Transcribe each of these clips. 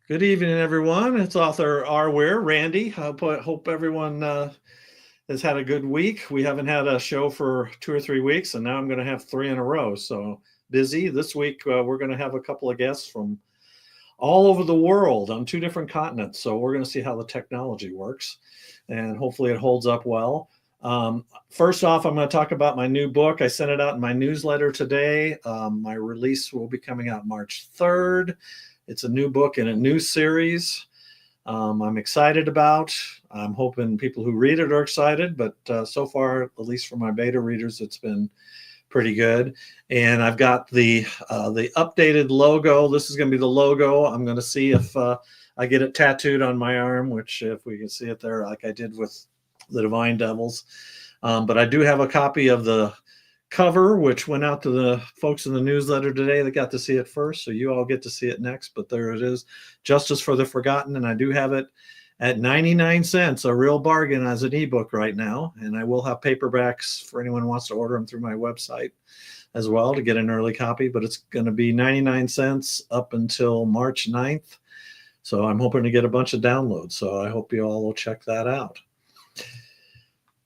Good evening, everyone. It's author R. Ware, Randy. I hope everyone has had a good week. We haven't had a show for 2 or 3 weeks, and now I'm going to have three in a row. So busy. This week, we're going to have a couple of guests from all over the world on two different continents. So we're going to see how the technology works, and hopefully it holds up well. First off, I'm going to talk about my new book. I sent it out in my newsletter today. My release will be coming out March 3rd. It's a new book in a new series I'm excited about. I'm hoping people who read it are excited, but so far, at least for my beta readers, it's been pretty good. And I've got the updated logo. This is going to be the logo. I'm going to see if I get it tattooed on my arm, which if we can see it there, like I did with the Divine Devils. But I do have a copy of the cover, which went out to the folks in the newsletter today that got to see it first. So you all get to see it next, but there it is, Justice for the Forgotten. And I do have it at 99 cents, a real bargain as an ebook right now. And I will have paperbacks for anyone who wants to order them through my website as well to get an early copy, but it's going to be 99 cents up until March 9th. So I'm hoping to get a bunch of downloads. So I hope you all will check that out.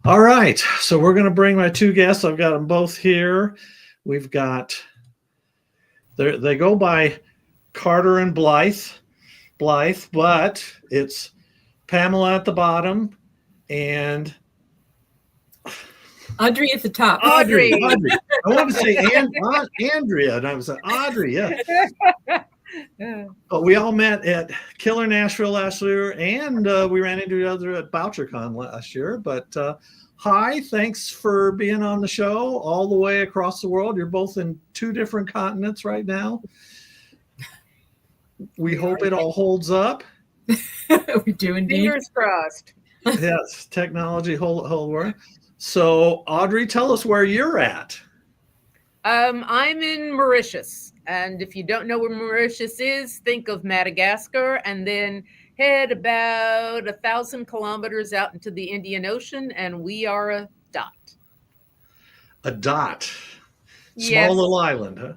All right, so we're going to bring my two guests. I've got them both here. We've got, they go by Carter and Blythe, but it's Pamela at the bottom and Audrey at the top. Audrey. I wanted to say Andrea, and I was like, Audrey, yeah. But we all met at Killer Nashville last year, and we ran into each other at BoucherCon last year. But hi, thanks for being on the show all the way across the world. You're both in two different continents right now. We hope it all holds up. We do indeed. Fingers crossed. Yes, technology hold work. So, Audrey, tell us where you're at. I'm in Mauritius. And if you don't know where Mauritius is, think of Madagascar and then head about 1,000 kilometers out into the Indian Ocean, and we are a dot. A dot. Small Yes. little island, huh?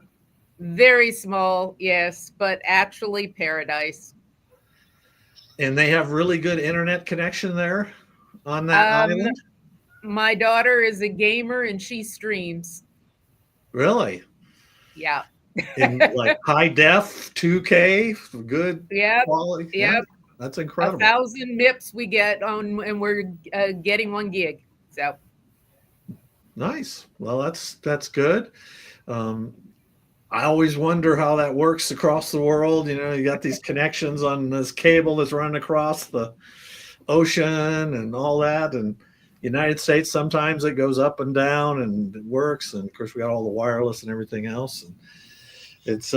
Very small, yes, but actually paradise. And they have really good internet connection there on that island? My daughter is a gamer and she streams. Really? Yeah. In like high def, 2K, good quality. Yep. Yeah, that's incredible. 1,000 MIPS we get on, and we're getting 1 gig. So nice. Well, that's good. I always wonder how that works across the world. You know, you got these connections on this cable that's running across the ocean and all that. And United States, sometimes it goes up and down and it works. And of course, we got all the wireless and everything else. And it's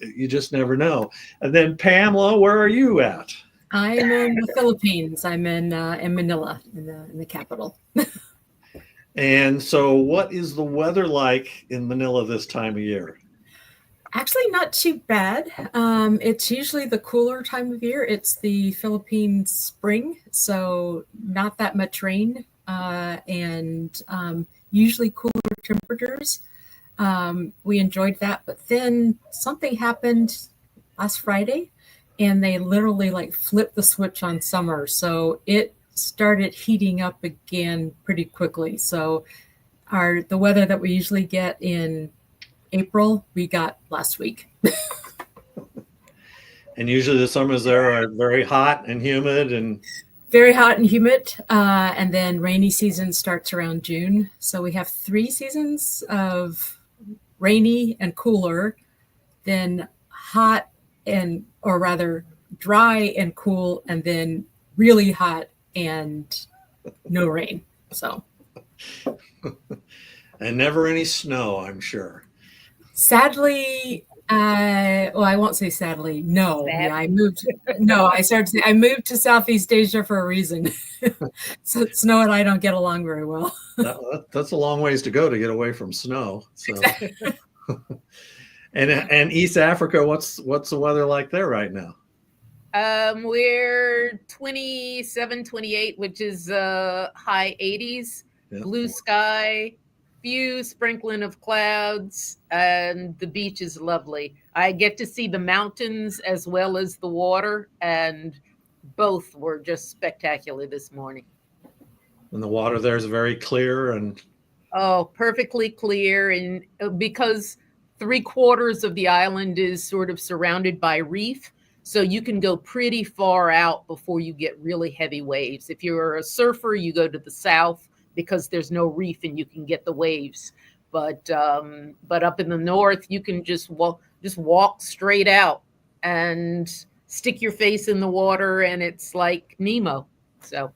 you just never know. And then Pamela, where are you at? I'm in the Philippines. I'm in Manila, in the capital. And so what is the weather like in Manila this time of year? Actually, not too bad. It's usually the cooler time of year. It's the Philippine spring, so not that much rain, and usually cooler temperatures. We enjoyed that, but then something happened last Friday, and they literally like flipped the switch on summer. So it started heating up again pretty quickly. So the weather that we usually get in April, we got last week. And usually the summers there are very hot and humid and very hot and humid. And then rainy season starts around June. So we have 3 seasons of rainy and cooler, then hot or rather dry and cool, and then really hot and no rain. So and never any snow, I'm sure. Sadly, I won't say sadly. No, yeah, I moved to Southeast Asia for a reason. So snow and I don't get along very well. That's a long ways to go to get away from snow. So. And East Africa, what's the weather like there right now? We're 27, 28, which is high 80s, blue sky, few sprinkling of clouds, and the beach is lovely. I get to see the mountains as well as the water, and both were just spectacular this morning. And the water there is very clear and Oh, perfectly clear. And because 3/4 of the island is sort of surrounded by reef, so you can go pretty far out before you get really heavy waves. If you're a surfer, you go to the south because there's no reef and you can get the waves. But up in the north, you can just walk straight out and stick your face in the water, and it's like Nemo. So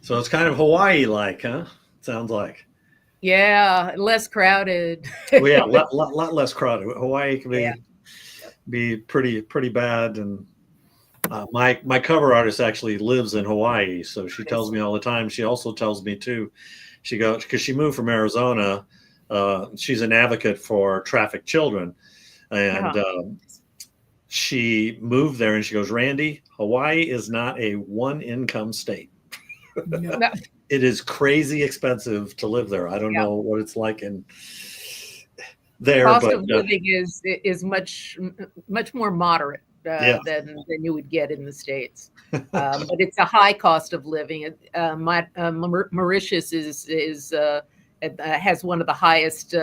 it's kind of Hawaii-like, huh? Sounds like. yeah, less crowded. Well, yeah, lot less crowded. Hawaii can Yeah. be pretty bad. And my cover artist actually lives in Hawaii, so she tells me all the time. She also tells me too. She goes because she moved from Arizona. She's an advocate for trafficked children, and she moved there. And she goes, Randy, Hawaii is not a one-income state. No. No. It is crazy expensive to live there. I don't know what it's like in there, Cost but of living is much more moderate than you would get in the States. But it's a high cost of living. Mauritius has one of the highest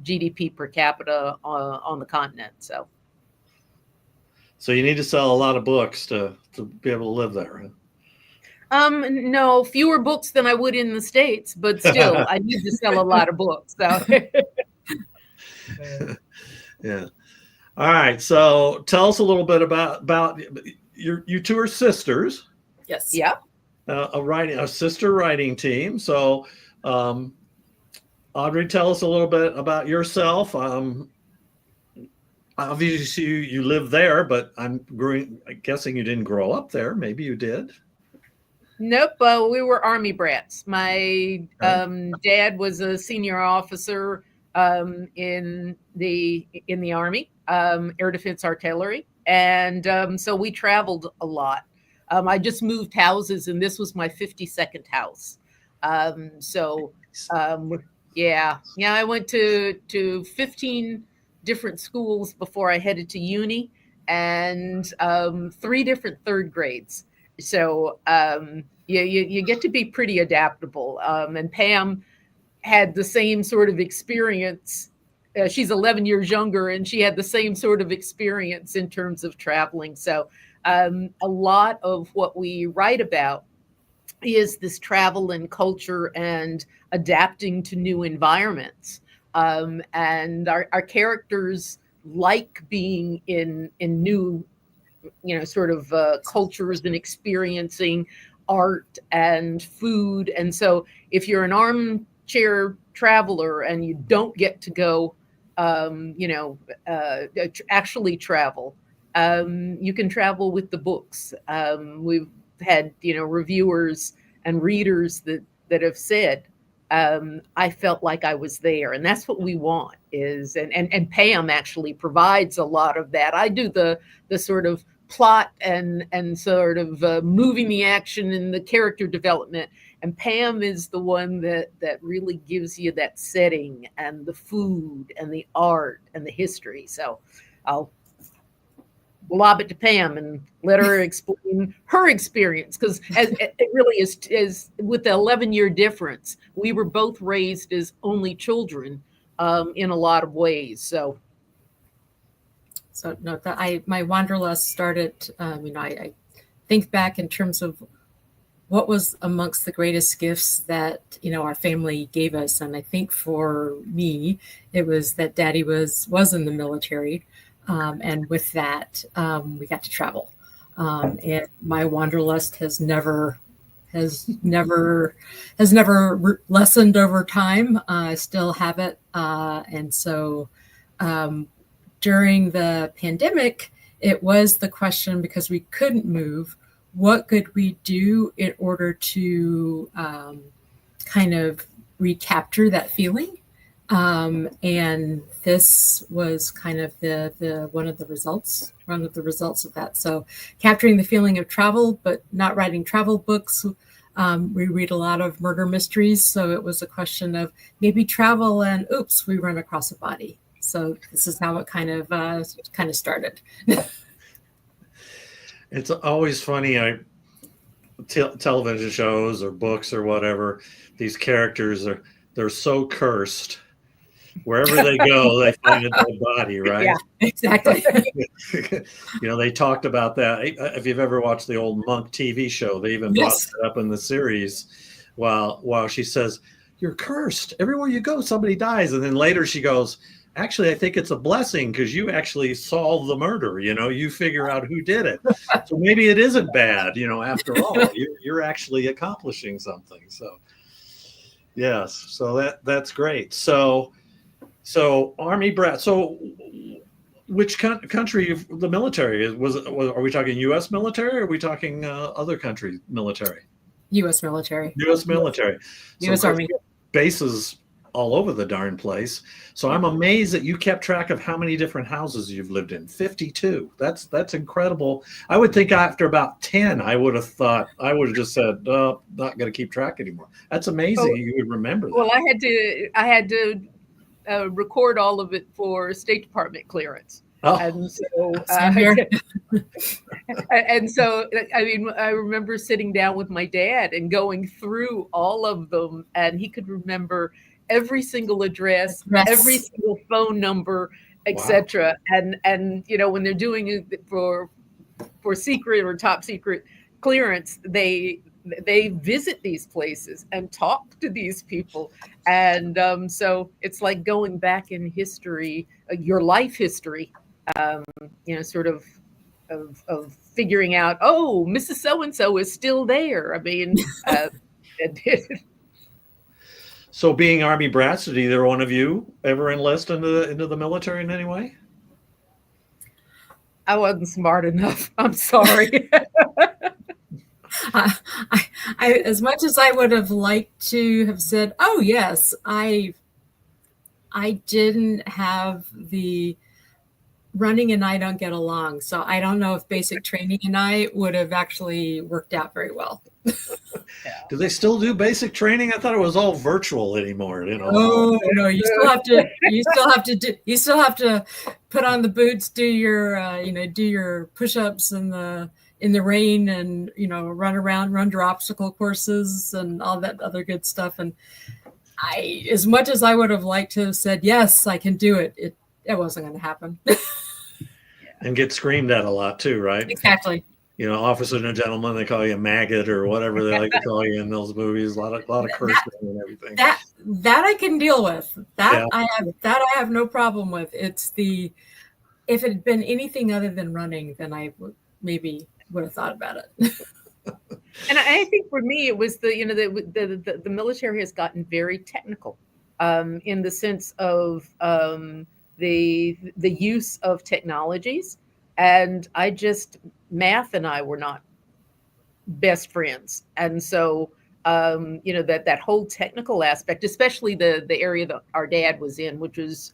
GDP per capita on the continent. So you need to sell a lot of books to be able to live there. No, fewer books than I would in the States, but still, I need to sell a lot of books. So. Yeah. All right. So tell us a little bit about you two are sisters. Yes. Yeah. A sister writing team. So, Audrey, tell us a little bit about yourself. Obviously, you live there, but I'm guessing you didn't grow up there. Maybe you did. Nope, we were Army brats. My dad was a senior officer in the Army, Air Defense Artillery, and so we traveled a lot. I just moved houses, and this was my 52nd house. I went to 15 different schools before I headed to uni, and 3 different third grades. So you get to be pretty adaptable. And Pam had the same sort of experience. She's 11 years younger, and she had the same sort of experience in terms of traveling. So a lot of what we write about is this travel and culture and adapting to new environments. And our characters like being in new sort of cultures and experiencing art and food. And so if you're an armchair traveler and you don't get to go, actually travel, you can travel with the books. We've had, reviewers and readers that have said, I felt like I was there. And that's what we want and Pam actually provides a lot of that. I do the sort of plot and sort of moving the action and the character development. And Pam is the one that really gives you that setting and the food and the art and the history. So I'll lob it to Pam and let her explain her experience, because it really is with the 11-year difference. We were both raised as only children in a lot of ways. So no, my wanderlust started. I think back in terms of what was amongst the greatest gifts that our family gave us, and I think for me, it was that Daddy was in the military. And with that, we got to travel. And my wanderlust has never lessened over time. I still have it. And so during the pandemic, it was the question, because we couldn't move, what could we do in order to kind of recapture that feeling? And this was kind of the one of the results of that. So capturing the feeling of travel, but not writing travel books, We read a lot of murder mysteries, so it was a question of maybe travel, and oops, we run across a body. So this is how it kind of started. It's always funny. Television shows or books or whatever, these characters they're so cursed. Wherever they go, they find a dead body, right? Yeah, exactly. They talked about that. If you've ever watched the old Monk TV show, they even brought it up in the series while she says, "You're cursed. Everywhere you go, somebody dies." And then later she goes, "Actually, I think it's a blessing because you actually solve the murder. You figure out who did it. So maybe it isn't bad, after all. You're actually accomplishing something." So, yes. So that's great. So Army brat. So which country of the military are we talking U.S. military or are we talking other country military? U.S. military. U.S. military. U.S. Army. Bases all over the darn place. So I'm amazed that you kept track of how many different houses you've lived in. 52. That's incredible. I would think after about 10, I would have just said, not going to keep track anymore. That's amazing. You would remember that. Well, I had to record all of it for State Department clearance. Oh. And so, I mean, I remember sitting down with my dad and going through all of them, and he could remember every single address, every single phone number, etc. Wow. And when they're doing it for secret or top secret clearance, they visit these places and talk to these people. And so it's like going back in history, your life history, sort of figuring out, oh, Mrs. So-and-so is still there. I mean, So being Army brats, did either one of you ever enlist into the military in any way? I wasn't smart enough. I'm sorry. I, as much as I would have liked to have said, oh yes, I didn't have the running and I don't get along. So I don't know if basic training and I would have actually worked out very well. Do they still do basic training? I thought it was all virtual anymore. Oh no, you still have to put on the boots, do your push-ups in the rain, and run your obstacle courses and all that other good stuff. And as much as I would have liked to have said yes, I can do it, it wasn't going to happen. And get screamed at a lot too, right? Exactly. Officer and a gentleman, they call you a maggot or whatever they like to call you in those movies. A lot of cursing and everything. That I can deal with. I have no problem with. It's if it had been anything other than running, then I maybe would have thought about it. And I think for me, it was the military has gotten very technical, in the sense of the use of technologies, and math and I were not best friends, and so that whole technical aspect, especially the area that our dad was in, which was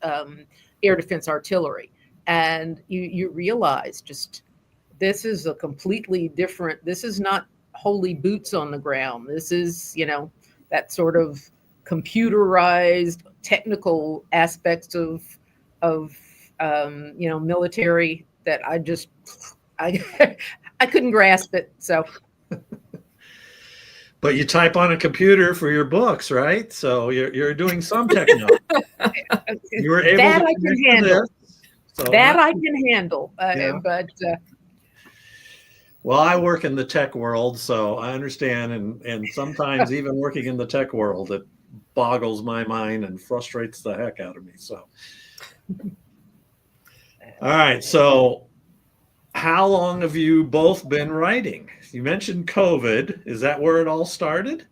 air defense artillery, and you realize this is a completely different. This is not wholly boots on the ground. This is that sort of computerized technical aspects of military that I couldn't grasp it. So, but you type on a computer for your books, right? So you're doing some technology. You were able that to I can handle. So that I can handle. But well, I work in the tech world, so I understand, and sometimes even working in the tech world, it boggles my mind and frustrates the heck out of me. So, all right. So, how long have you both been writing? You mentioned COVID. Is that where it all started?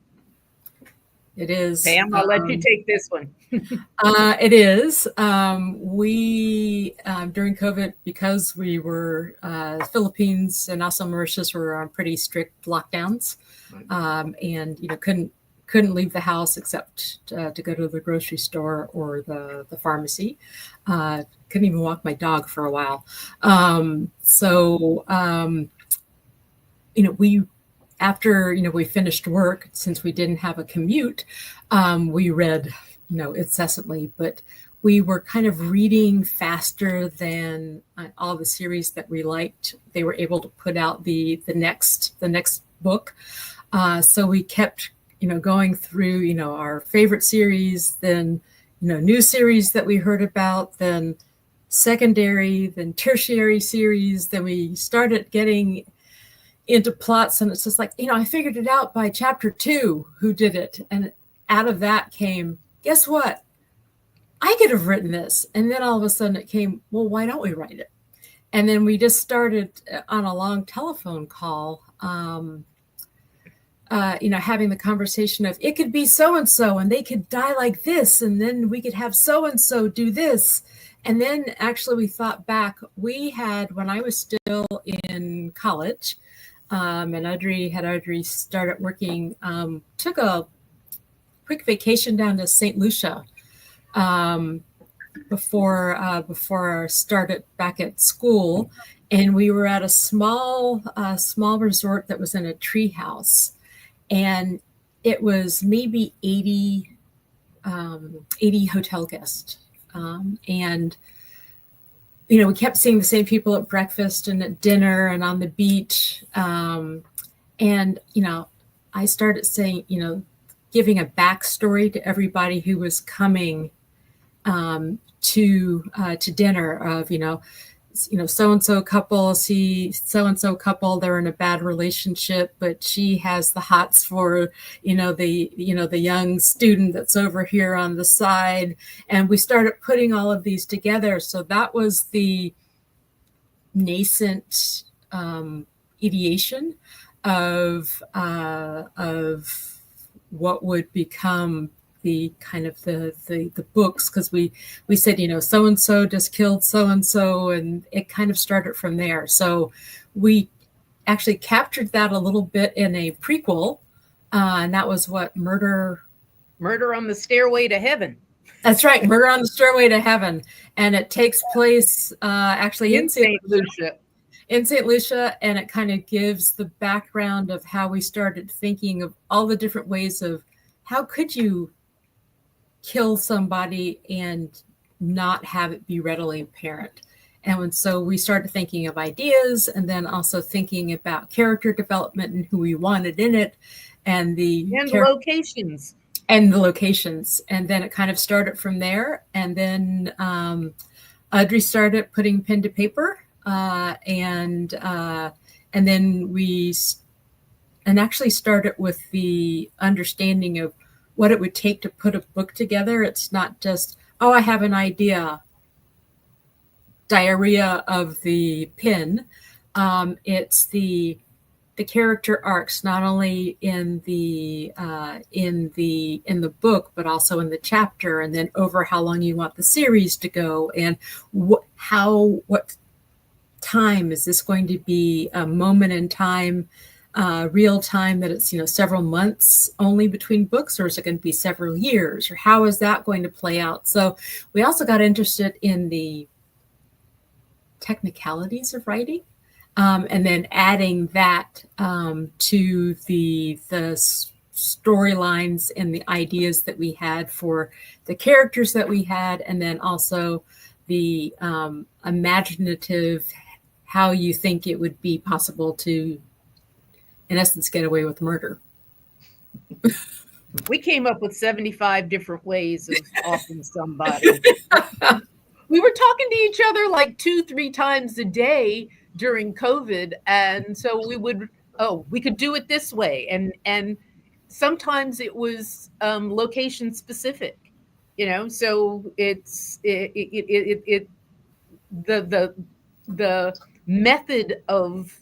It is. Pam, I'll let you take this one. It is. We, during COVID, because we were, Philippines and also Mauritius were on pretty strict lockdowns, and, couldn't leave the house except to go to the grocery store or the pharmacy. Couldn't even walk my dog for a while. We after, we finished work, since we didn't have a commute, we read, incessantly, but we were kind of reading faster than all the series that we liked. They were able to put out the next book. So we kept, going through, our favorite series, then, new series that we heard about, then secondary, then tertiary series. Then we started getting into plots, and it's just like, I figured it out by chapter 2 who did it. And out of that came, guess what? I could have written this. And then all of a sudden it came, well, why don't we write it? And then we just started on a long telephone call, having the conversation of, it could be so-and-so and they could die like this. And then we could have so-and-so do this. And then actually we thought back, we had, when I was still in college, and Audrey started working, took a quick vacation down to St. Lucia before I started back at school, and we were at a small resort that was in a tree house, and it was maybe 80 hotel guests, and we kept seeing the same people at breakfast and at dinner and on the beach, and I started saying, giving a backstory to everybody who was coming to dinner of, so-and-so couple, so-and-so couple, they're in a bad relationship, but she has the hots for, the young student that's over here on the side. And we started putting all of these together. So that was the nascent ideation of what would become the kind of the books, because we said, so-and-so just killed so-and-so, and it kind of started from there. So we actually captured that a little bit in a prequel, and that was what Murder on the Stairway to Heaven. That's right, Murder on the Stairway to Heaven, and it takes place actually in St. Lucia. In St. Lucia, and it kind of gives the background of how we started thinking of all the different ways of how could you kill somebody and not have it be readily apparent. And so we started thinking of ideas, and then also thinking about character development and who we wanted in it, and locations. And the locations. And then it kind of started from there. And then Audrey started putting pen to paper. And then we actually started with the understanding of what it would take to put a book together. It's not just, I have an idea, diarrhea of the pen. It's the character arcs, not only in the book, but also in the chapter, and then over how long you want the series to go, and what time is this going to be, a moment in time, real time, that it's several months only between books, or is it going to be several years, or how is that going to play out? So we also got interested in the technicalities of writing, and then adding that to the storylines and the ideas that we had for the characters that we had, and then also the imaginative, how you think it would be possible to, in essence, get away with murder. We came up with 75 different ways of offing somebody. We were talking to each other like 2-3 times a day during COVID. And so we could do it this way. And sometimes it was location specific, so it's the method of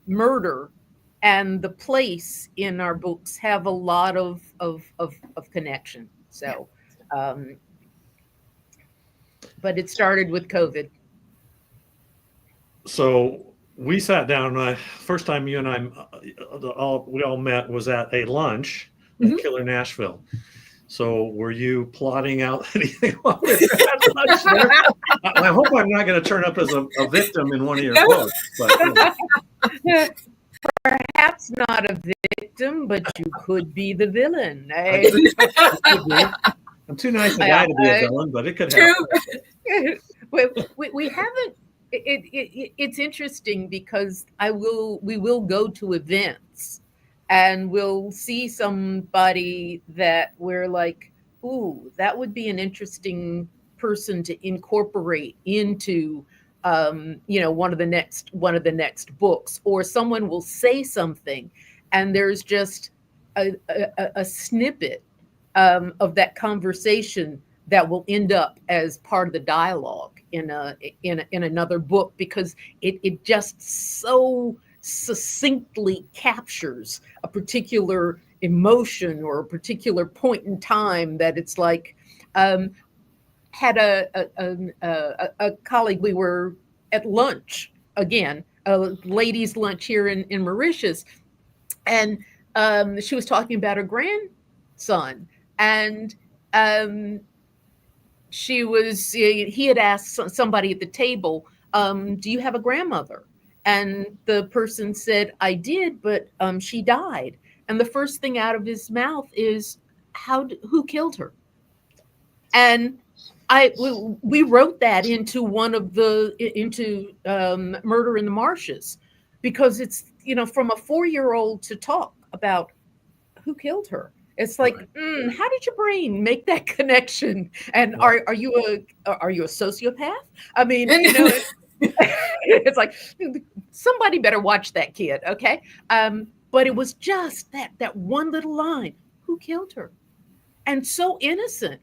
murder and the place in our books have a lot of connection. So, but it started with COVID. So we sat down. First time you and I, we all met was at a lunch at Killer Nashville. So were you plotting out anything while we were at lunch there? I hope I'm not going to turn up as a victim in one of your books. But, perhaps not a victim, but you could be the villain. Eh? I'm too nice a guy to be a villain, but it could happen. we haven't. It's interesting because we will go to events and we'll see somebody that we're like, ooh, that would be an interesting person to incorporate into one of the next books, or someone will say something and there's just a snippet of that conversation that will end up as part of the dialogue in another book, because it just so succinctly captures a particular emotion or a particular point in time that it's like, had a colleague, we were at lunch again, a ladies' lunch here in Mauritius, and she was talking about her grandson, and he had asked somebody at the table, do you have a grandmother? And the person said, I did, but she died. And the first thing out of his mouth is, who killed her? And we wrote that into Murder in the Marshes, because it's, from a 4-year-old to talk about who killed her. It's like, how did your brain make that connection? And are you a sociopath? I mean, it's like, somebody better watch that kid, okay? But it was just that one little line, who killed her? And so innocent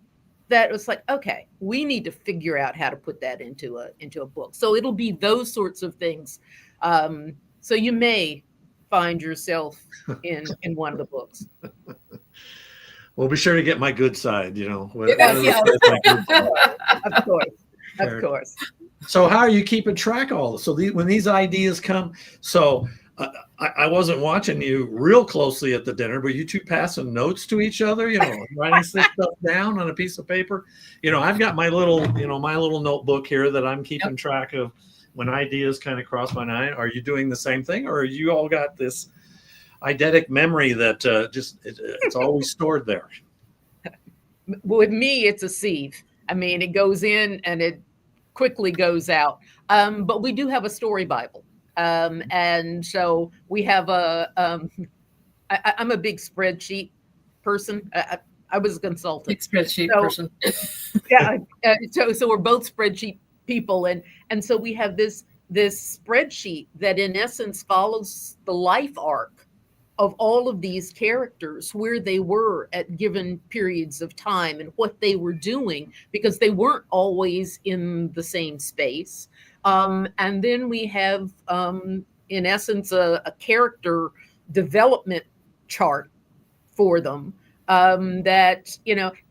that it was like, okay, we need to figure out how to put that into a book. So it'll be those sorts of things. So you may find yourself in one of the books. Well, be sure to get my good side, Of course. So how are you keeping track of all this? So when these ideas come, so I wasn't watching you real closely at the dinner, but you two passing notes to each other, writing this stuff down on a piece of paper. I've got my little notebook here that I'm keeping track of when ideas kind of cross my mind. Are you doing the same thing, or you all got this eidetic memory that it's always stored there? With me, it's a sieve. I mean, it goes in and it quickly goes out. But we do have a story Bible. And so we have I'm a big spreadsheet person. I was a consultant. Big spreadsheet person. Yeah. So we're both spreadsheet people. And so we have this spreadsheet that in essence follows the life arc of all of these characters, where they were at given periods of time and what they were doing, because they weren't always in the same space. And then we have, in essence, a character development chart for them that,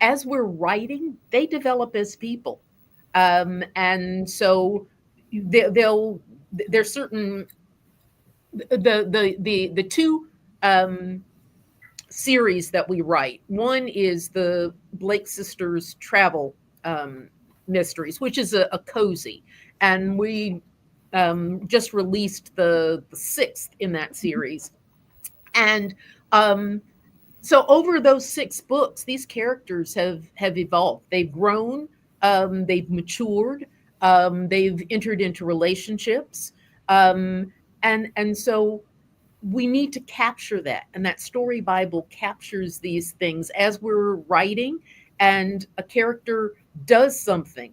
as we're writing, they develop as people. And so there's certain, the two series that we write. One is the Blake Sisters Travel Mysteries, which is a cozy. And we just released the 6th in that series. And so over those 6 books, these characters have evolved. They've grown, they've matured, they've entered into relationships. And so we need to capture that. And that story Bible captures these things as we're writing, and a character does something.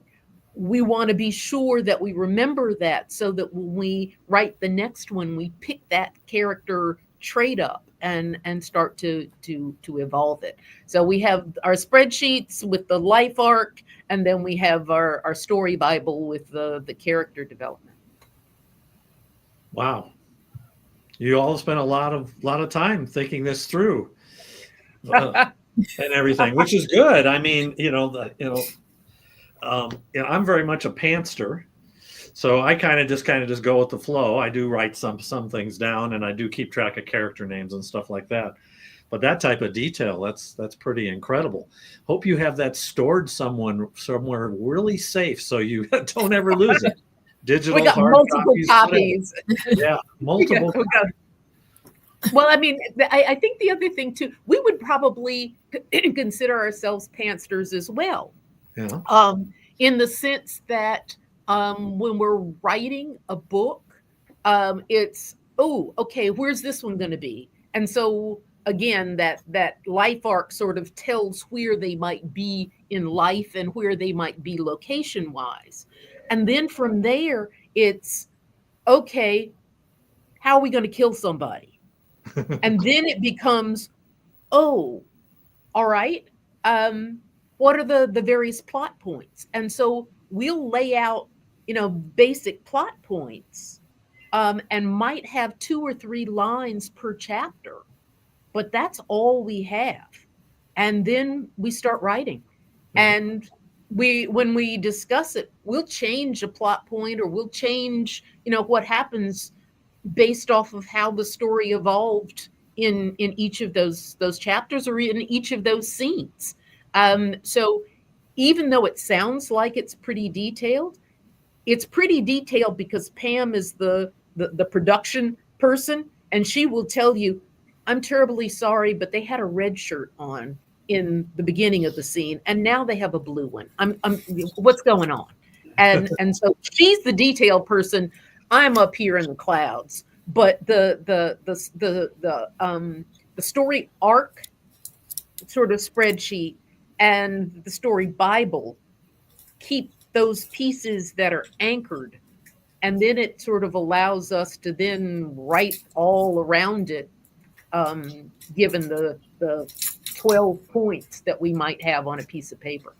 We want to be sure that we remember that, so that when we write the next one, we pick that character trait up and start to evolve it. So we have our spreadsheets with the life arc, and then we have our story Bible with the character development. Wow. You all spent a lot of time thinking this through and everything, which is good. I mean, I'm very much a pantster, so I kind of just go with the flow. I do write some things down, and I do keep track of character names and stuff like that. But that type of detail, that's pretty incredible. Hope you have that stored somewhere really safe, so you don't ever lose it. Digital, we got hard multiple copies. Yeah, multiple. Yeah, Well, I mean, I think the other thing too, we would probably consider ourselves pantsters as well. Yeah. In the sense that when we're writing a book, it's, oh, okay, where's this one going to be? And so again, that life arc sort of tells where they might be in life and where they might be location wise. And then from there, it's, okay, how are we going to kill somebody? And then it becomes, oh, all right. What are the various plot points? And so we'll lay out, basic plot points, and might have 2 or 3 lines per chapter, but that's all we have. And then we start writing. And when we discuss it, we'll change a plot point, or we'll change, what happens based off of how the story evolved in each of those chapters, or in each of those scenes. So even though it sounds like it's pretty detailed because Pam is the production person, and she will tell you, I'm terribly sorry, but they had a red shirt on in the beginning of the scene, and now they have a blue one. I'm what's going on? And so she's the detail person. I'm up here in the clouds. But the story arc sort of spreadsheet and the story Bible keep those pieces that are anchored, and then it sort of allows us to then write all around it, given the 12 points that we might have on a piece of paper.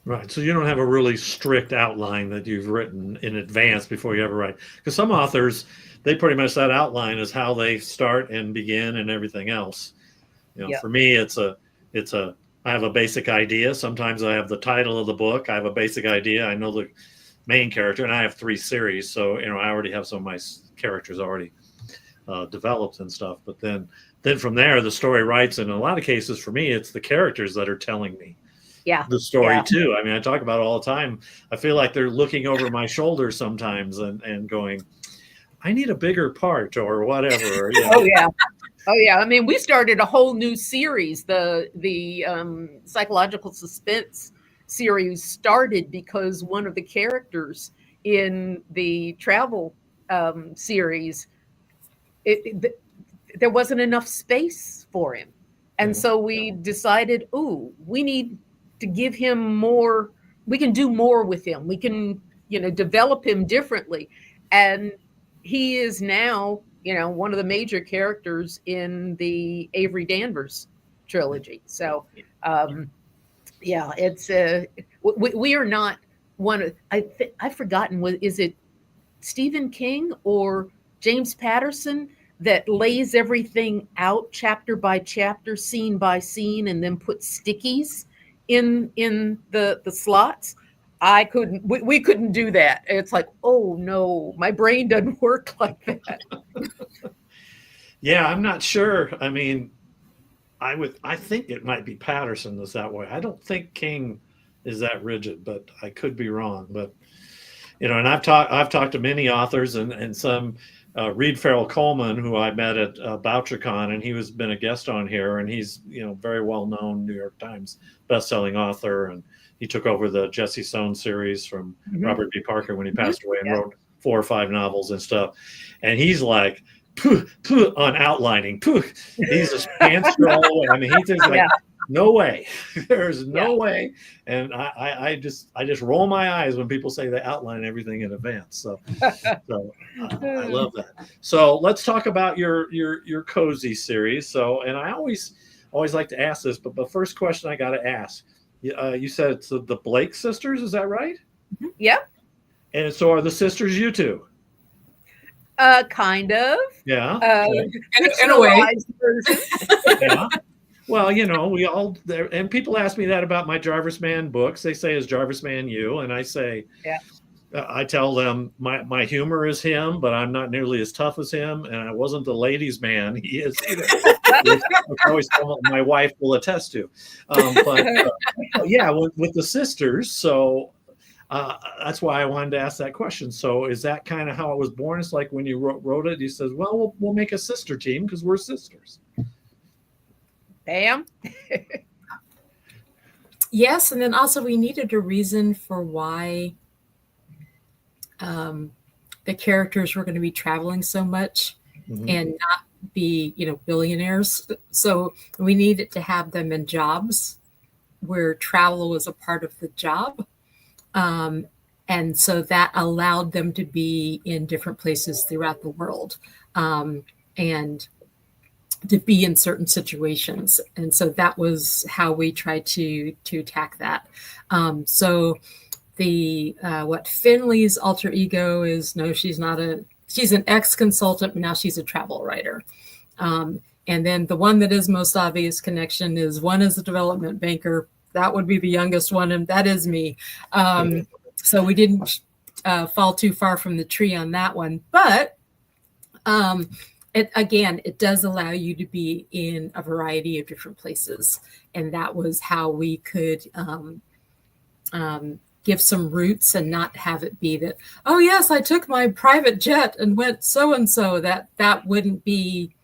Right. So you don't have a really strict outline that you've written in advance before you ever write. Because some authors, they pretty much, that outline is how they start and begin and everything else. For me, I have a basic idea. Sometimes I have the title of the book. I have a basic idea. I know the main character, and I have 3 series. So, I already have some of my characters already developed and stuff. But then from there, the story writes. And in a lot of cases, for me, it's the characters that are telling me the story too. I mean, I talk about it all the time. I feel like they're looking over my shoulder sometimes and going, I need a bigger part or whatever. Oh yeah. I mean, we started a whole new series. The psychological suspense series started because one of the characters in the travel series, there wasn't enough space for him. And so we decided, we need to give him more. We can do more with him. We can, develop him differently. And he is now, one of the major characters in the Avery Danvers trilogy. So, it's we are not one of, I've forgotten, is it Stephen King or James Patterson that lays everything out chapter by chapter, scene by scene, and then puts stickies in the slots? We couldn't do that. It's like, oh no, my brain doesn't work like that. Yeah, I'm not sure. I mean, I think it might be Patterson that's that way. I don't think King is that rigid, but I could be wrong. But and I've talked to many authors and some. Reed Farrell Coleman, who I met at BoucherCon, and he was been a guest on here, and he's very well known New York Times best-selling author, and he took over the Jesse Sohn series from Robert B. Parker when he passed away, and wrote 4 or 5 novels and stuff. And he's like, pooh, on outlining, pooh. He's just pantser all the way. I mean, he thinks like, no way, there's no way. And I just roll my eyes when people say they outline everything in advance. So I love that. So let's talk about your cozy series. So, and I always like to ask this, but the first question I got to ask, you said it's the Blake sisters, is that right? Yep. And so are the sisters you two? Kind of. Yeah. In a way. Yeah. Well, we all there, and people ask me that about my Jarvis Man books. They say, "Is Jarvis Man you?" And I say, "Yeah." I tell them my humor is him, but I'm not nearly as tough as him, and I wasn't the ladies' man. He is either. My wife will attest to. But yeah, with the sisters. So that's why I wanted to ask that question. So is that kind of how it was born? It's like when you wrote it, you said, well, we'll make a sister team because we're sisters. Bam. Yes, and then also we needed a reason for why the characters were going to be traveling so much and not be, billionaires. So we needed to have them in jobs where travel was a part of the job. And so that allowed them to be in different places throughout the world and to be in certain situations. And so that was how we tried to attack that. So the what Finley's alter ego is, no, she's an ex-consultant, but now she's a travel writer. And then the one that is most obvious connection is one is a development banker. That would be the youngest one, and that is me. So we didn't fall too far from the tree on that one. But it does allow you to be in a variety of different places. And that was how we could give some roots and not have it be that, oh, yes, I took my private jet and went so-and-so. That wouldn't be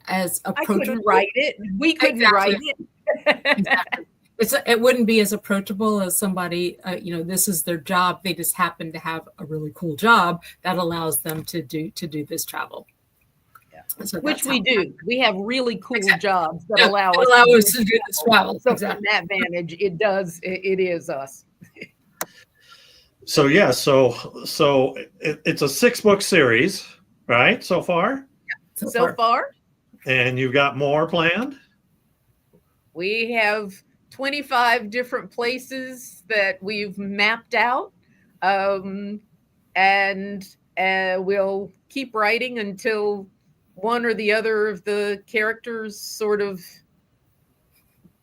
as approachable. I couldn't write it. We couldn't write it. Exactly. It wouldn't be as approachable as somebody, this is their job. They just happen to have a really cool job that allows them to do this travel. Yeah. So which we do. We have really cool jobs that allow us to do this travel. So from that vantage, it is us. So yeah, so it's a 6-book series, right? So far. So far. And you've got more planned? We have 25 different places that we've mapped out. And we'll keep writing until one or the other of the characters sort of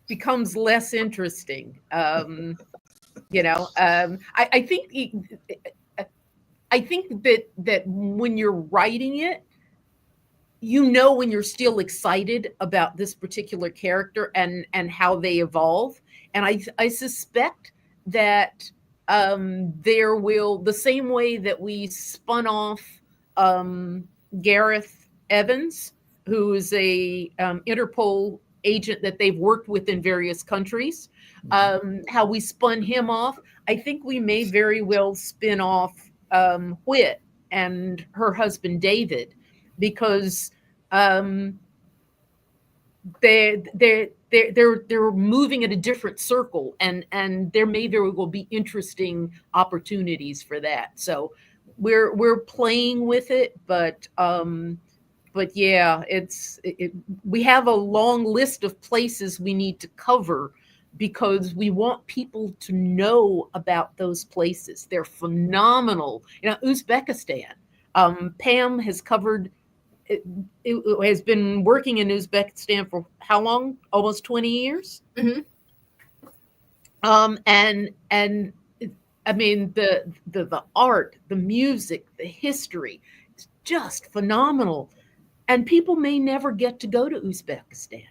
becomes less interesting. I think that when you're writing it, when you're still excited about this particular character and how they evolve. And I suspect that there will, the same way that we spun off Gareth Evans, who is a Interpol agent that they've worked with in various countries, how we spun him off. I think we may very well spin off Whit and her husband David, because they're moving at a different circle, and there may very well be interesting opportunities for that. So we're playing with it, but yeah, we have a long list of places we need to cover because we want people to know about those places. They're phenomenal. Uzbekistan. Pam has covered. It has been working in Uzbekistan for how long? Almost 20 years. Mm-hmm. And I mean the art, the music, the history, it's just phenomenal. And people may never get to go to Uzbekistan,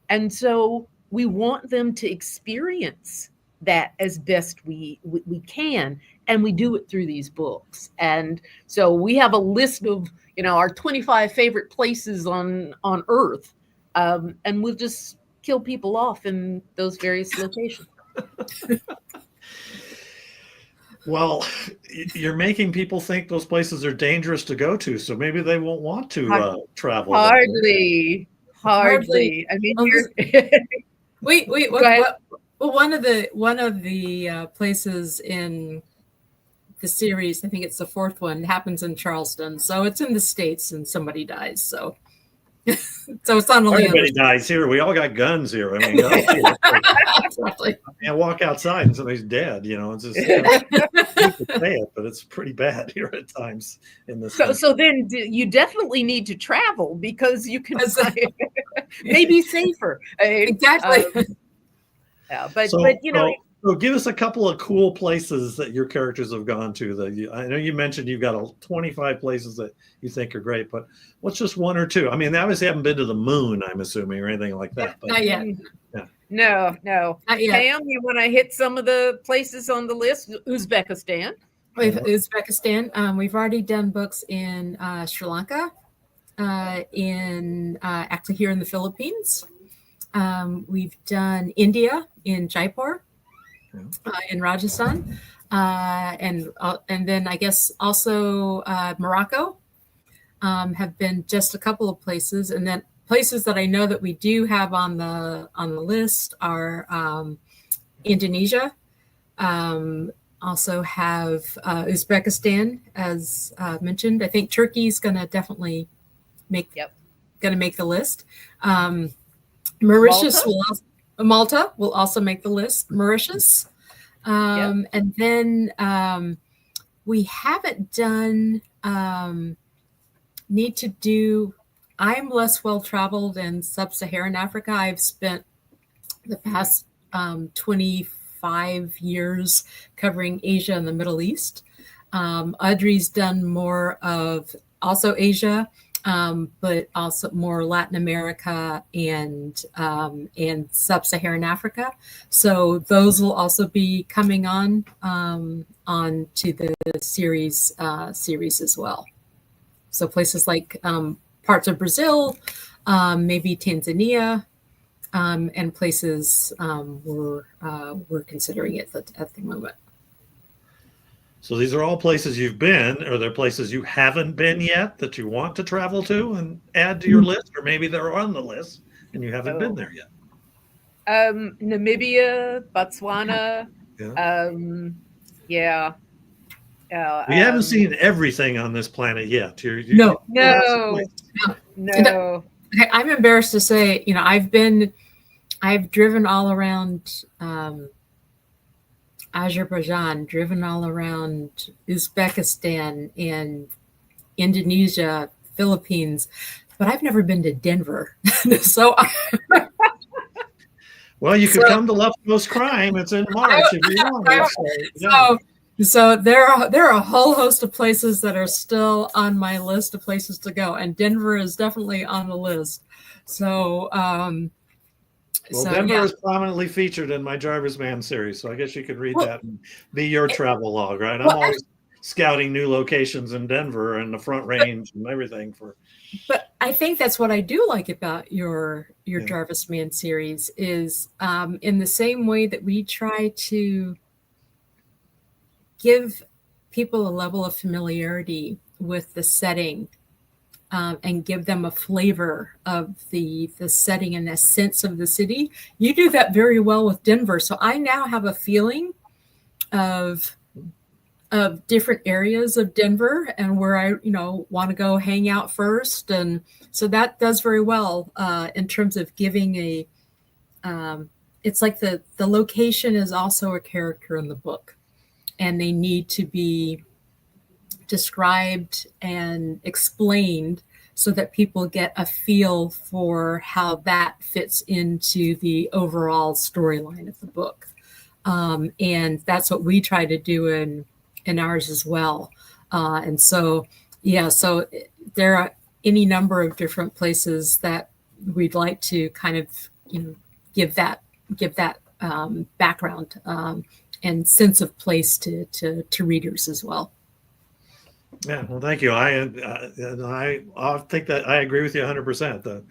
and so we want them to experience that as best we can, and we do it through these books. And so we have a list of our 25 favorite places on Earth, and we'll just kill people off in those various locations. Well, you're making people think those places are dangerous to go to, so maybe they won't want to travel. Hardly. I mean, wait. What, one of the places in the series, I think it's the 4th one, happens in Charleston. So it's in the States, and somebody dies. So so it's not only everybody dies here. We all got guns here. I mean, exactly. I walk outside and somebody's dead. It's just you could say it, but it's pretty bad here at times in this. So then you definitely need to travel, because you can maybe safer. Exactly. Yeah, but So give us a couple of cool places that your characters have gone to. I know you mentioned you've got 25 places that you think are great, but what's just one or two? I mean, they obviously haven't been to the moon, I'm assuming, or anything like that. But, not yet. Yeah. No. Not yet. Pam, you want to hit some of the places on the list? Uzbekistan. We've Uzbekistan. We've already done books in Sri Lanka, actually here in the Philippines. We've done India in Jaipur, in Rajasthan, and then I guess also Morocco. Have been just a couple of places, and then places that I know that we do have on the list are Indonesia. Also have Uzbekistan, as mentioned. I think Turkey's going to definitely make the list. Mauritius Malta will also make the list. Mauritius, and then we haven't done. Need to do. I'm less well traveled in sub-Saharan Africa. I've spent the past 25 years covering Asia and the Middle East. Audrey's done more of also Asia, but also more Latin America and sub-Saharan Africa. So those will also be coming on to the series as well. So places like parts of Brazil, maybe Tanzania, and places we're considering it at the moment. So these are all places you've been. Are there places you haven't been yet that you want to travel to and add to your list? Or maybe they're on the list and you haven't been there yet? Namibia, Botswana. We haven't seen everything on this planet yet. No. Okay, I'm embarrassed to say, I've driven all around Azerbaijan, driven all around Uzbekistan and Indonesia, Philippines, but I've never been to Denver. So, well, you could come to Left Coast Crime. It's in March if you want. So there are a whole host of places that are still on my list of places to go, and Denver is definitely on the list. So, Denver is prominently featured in my Jarvis Man series, so I guess you could read that and be your travel log, right? I'm always scouting new locations in Denver and the Front Range and everything for. But I think that's what I do like about your Jarvis Man series is in the same way that we try to give people a level of familiarity with the setting and give them a flavor of the setting and the sense of the city. You do that very well with Denver. So I now have a feeling of different areas of Denver and where I, want to go hang out first. And so that does very well in terms of giving it's like the location is also a character in the book. And they need to be described and explained so that people get a feel for how that fits into the overall storyline of the book. And that's what we try to do in ours as well. And so there are any number of different places that we'd like to kind of, give that background and sense of place to readers as well. Yeah, well, thank you. I think that I agree with you 100%.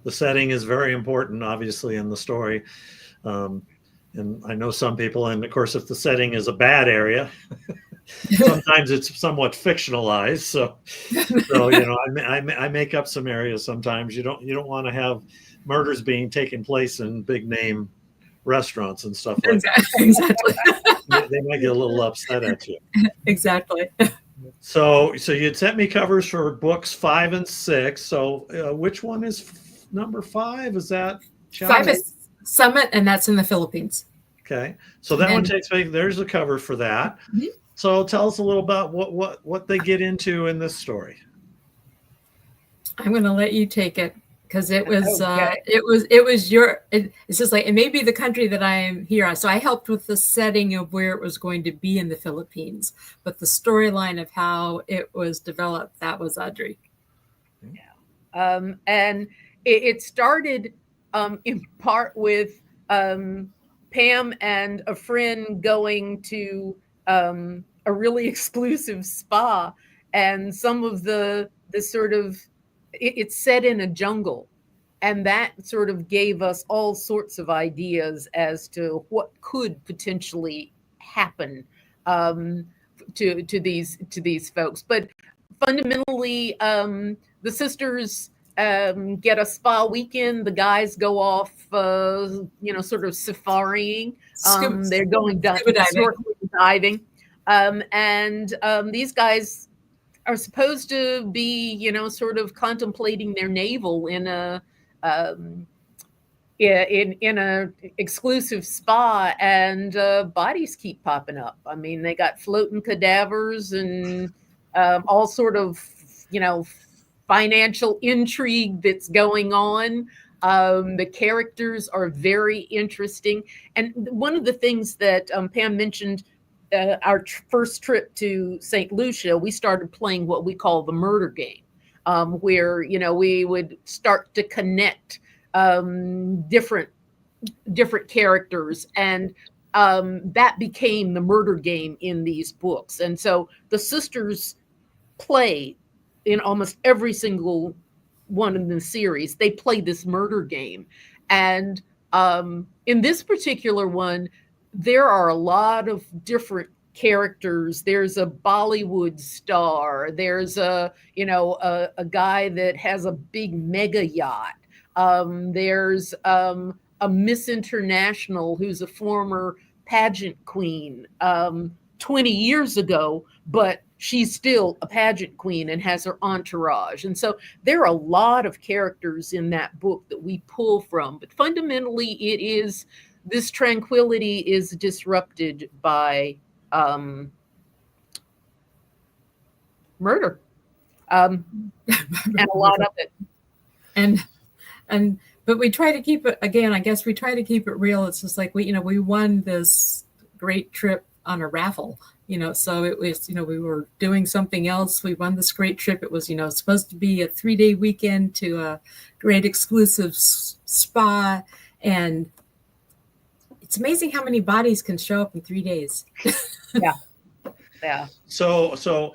The setting is very important, obviously, in the story. And I know some people, and of course, if the setting is a bad area, sometimes it's somewhat fictionalized. So I make up some areas sometimes. You don't want to have murders being taken place in big name restaurants and stuff like that. Exactly. They might get a little upset at you. Exactly. So you'd sent me covers for books 5 and 6. So which one is number 5? Is that China? 5 is Summit, and that's in the Philippines. Okay. So that one takes me. There's a cover for that. Mm-hmm. So tell us a little about what they get into in this story. I'm going to let you take it. Because it was it's just like, it may be the country that I am here on. So I helped with the setting of where it was going to be in the Philippines, but the storyline of how it was developed, that was Audrey. Yeah. And it started in part with Pam and a friend going to a really exclusive spa, and some of the sort of it's set in a jungle, and that sort of gave us all sorts of ideas as to what could potentially happen um, to these folks. But fundamentally, the sisters get a spa weekend. The guys go off, sort of safaring. They're going snorkeling, diving, and these guys are supposed to be, sort of contemplating their navel in a in a exclusive spa, and bodies keep popping up. I mean, they got floating cadavers and all sort of, financial intrigue that's going on. The characters are very interesting. And one of the things that Pam mentioned, our first trip to St. Lucia, we started playing what we call the murder game, where, we would start to connect different characters, and that became the murder game in these books. And so the sisters play in almost every single one in the series. They play this murder game, and in this particular one, there are a lot of different characters. There's a Bollywood star. There's a guy that has a big mega yacht. There's a Miss International who's a former pageant queen 20 years ago, but she's still a pageant queen and has her entourage. And so there are a lot of characters in that book that we pull from. But fundamentally, it is this tranquility is disrupted by murder, and a lot of it. But we try to keep it, again, I guess we try to keep it real. It's just like we won this great trip on a raffle, so it was, we were doing something else. We won this great trip. It was, supposed to be a 3-day weekend to a great exclusive spa. And it's amazing how many bodies can show up in 3 days. Yeah. So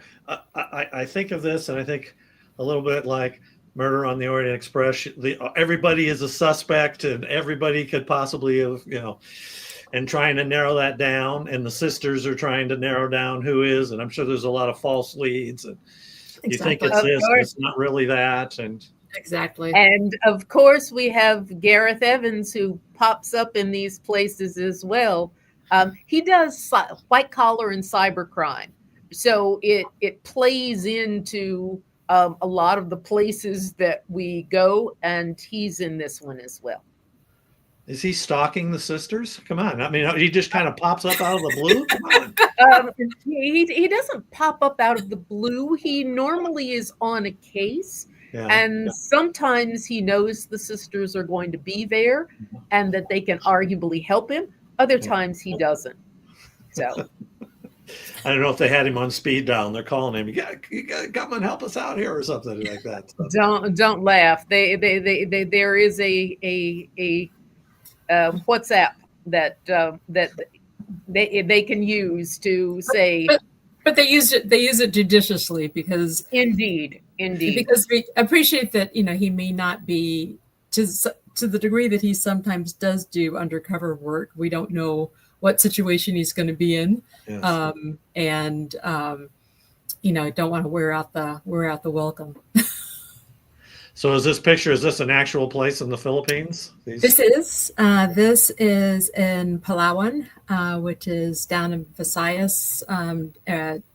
I think of this, and I think a little bit like Murder on the Orient Express. Everybody is a suspect, and everybody could possibly have, and trying to narrow that down. And the sisters are trying to narrow down who is, and I'm sure there's a lot of false leads. And you think it's this, but it's not really that. And exactly. And of course, we have Gareth Evans, who pops up in these places as well. He does white collar and cybercrime, so it plays into a lot of the places that we go, and he's in this one as well. Is he stalking the sisters? Come on. I mean, he just kind of pops up out of the blue? Come on. He doesn't pop up out of the blue. He normally is on a case, and sometimes he knows the sisters are going to be there and that they can arguably help him. Other times he doesn't. So I don't know if they had him on speed dial. They're calling him. You got come and help us out here or something like that. So. Don't laugh. There is a WhatsApp that they can use to say. But they use it judiciously, because indeed because we appreciate that he may not be to the degree that he sometimes does do undercover work. We don't know what situation he's going to be in. Yes. Don't want to wear out the welcome. So is this an actual place in the Philippines? This is in Palawan, which is down in Visayas,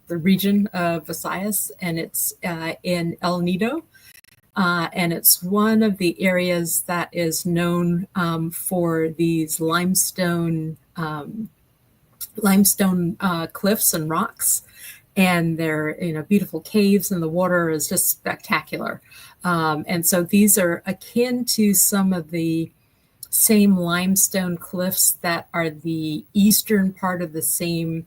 the region of Visayas, and it's in El Nido. And it's one of the areas that is known for these limestone cliffs and rocks, and they're beautiful caves, and the water is just spectacular. And so these are akin to some of the same limestone cliffs that are the eastern part of the same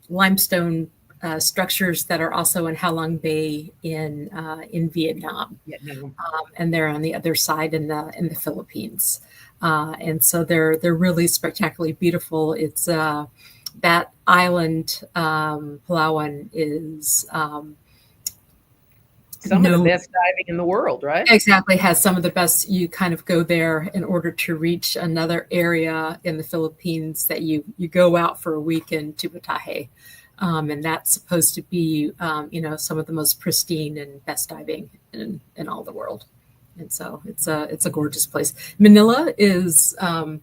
limestone structures that are also in Halong Bay in Vietnam, and they're on the other side in the Philippines. And so they're really spectacularly beautiful. It's that island, Palawan, is some of the best diving in the world, right? Exactly, has some of the best. You kind of go there in order to reach another area in the Philippines that you go out for a weekend to Batahe. And that's supposed to be, some of the most pristine and best diving in all the world. And so it's a gorgeous place. Manila is, a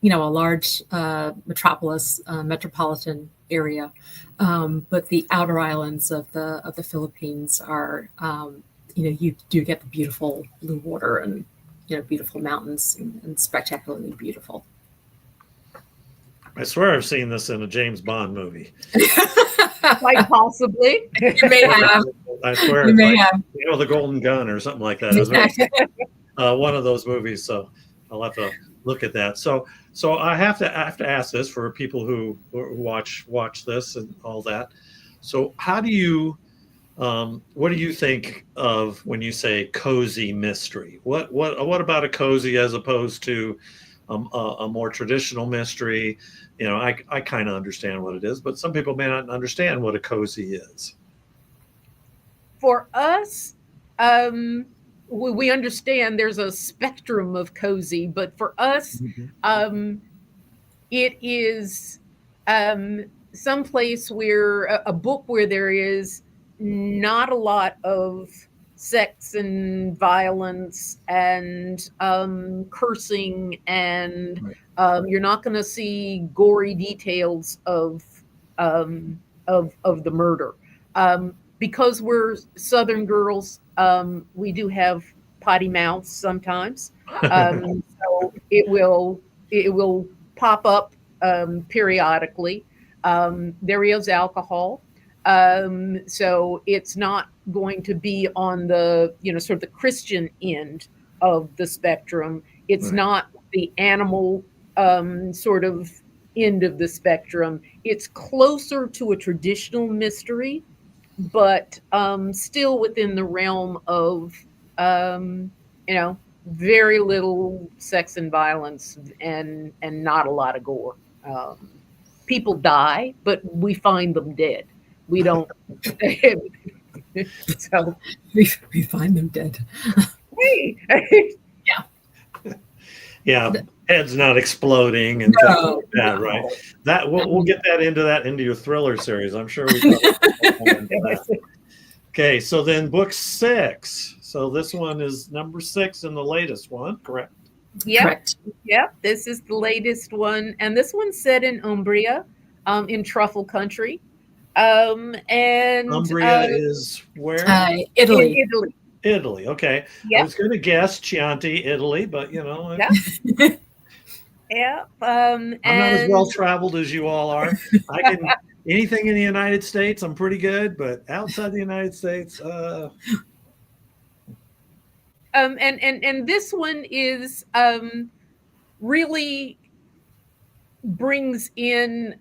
large metropolitan area, but the outer islands of the Philippines are, you do get the beautiful blue water and beautiful mountains and spectacularly beautiful. I swear I've seen this in a James Bond movie. Quite possibly. You may have. I swear. You may have. The Golden Gun or something like that. One of those movies. So I'll have to look at that. So I have to ask this for people who watch this and all that. So how do you, what do you think of when you say cozy mystery? What about a cozy as opposed to a more traditional mystery? I kind of understand what it is, but some people may not understand what a cozy is. For us, we understand there's a spectrum of cozy, but for us, it is someplace where a book where there is not a lot of sex and violence and cursing, and you're not going to see gory details of the murder. Because we're Southern girls, we do have potty mouths sometimes, so it will pop up periodically. There is alcohol. So it's not going to be on the, sort of the Christian end of the spectrum. It's not the animal sort of end of the spectrum. It's closer to a traditional mystery, but still within the realm of, very little sex and violence and not a lot of gore. People die, but we find them dead. We don't. So we find them dead. Hey. Yeah, heads not exploding and things like that, right? That we'll get into your thriller series. I'm sure we can. Okay, so then book 6. So this one is number 6 and the latest one, correct? Yeah, Correct. yeah. This is the latest one, and this one's set in Umbria, in Truffle Country. And Umbria is where? Italy. In Italy. Italy. Okay. Yep. I was going to guess Chianti, Italy, but Yeah. Yeah. I'm not as well traveled as you all are. I can anything in the United States, I'm pretty good, but outside the United States, and this one is really brings in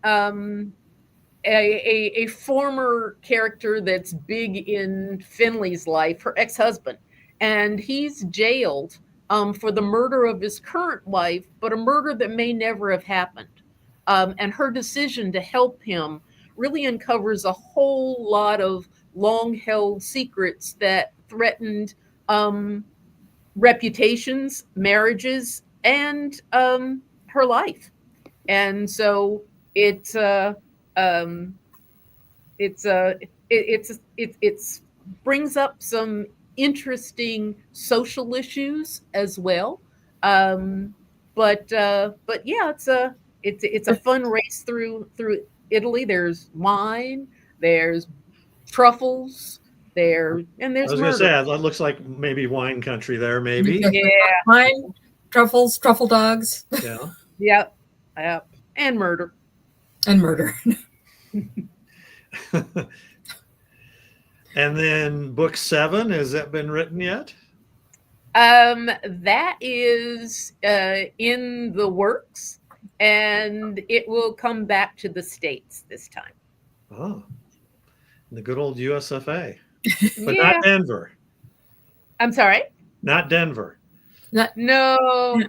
a former character that's big in Finley's life, her ex-husband, and he's jailed for the murder of his current wife, but a murder that may never have happened. And her decision to help him really uncovers a whole lot of long-held secrets that threatened reputations, marriages, and her life. And so it brings up some interesting social issues as well. But yeah, it's a fun race through Italy. There's wine, there's truffles, there's I was going to say, it looks like maybe wine country there, maybe. Yeah, Wine, truffles, truffle dogs. Yeah. Yep, and murder. And murder. And then book 7, has that been written yet? That is in the works, and it will come back to the States this time. Oh. The good old USFA, but Yeah. not Denver. I'm sorry. Not Denver. No.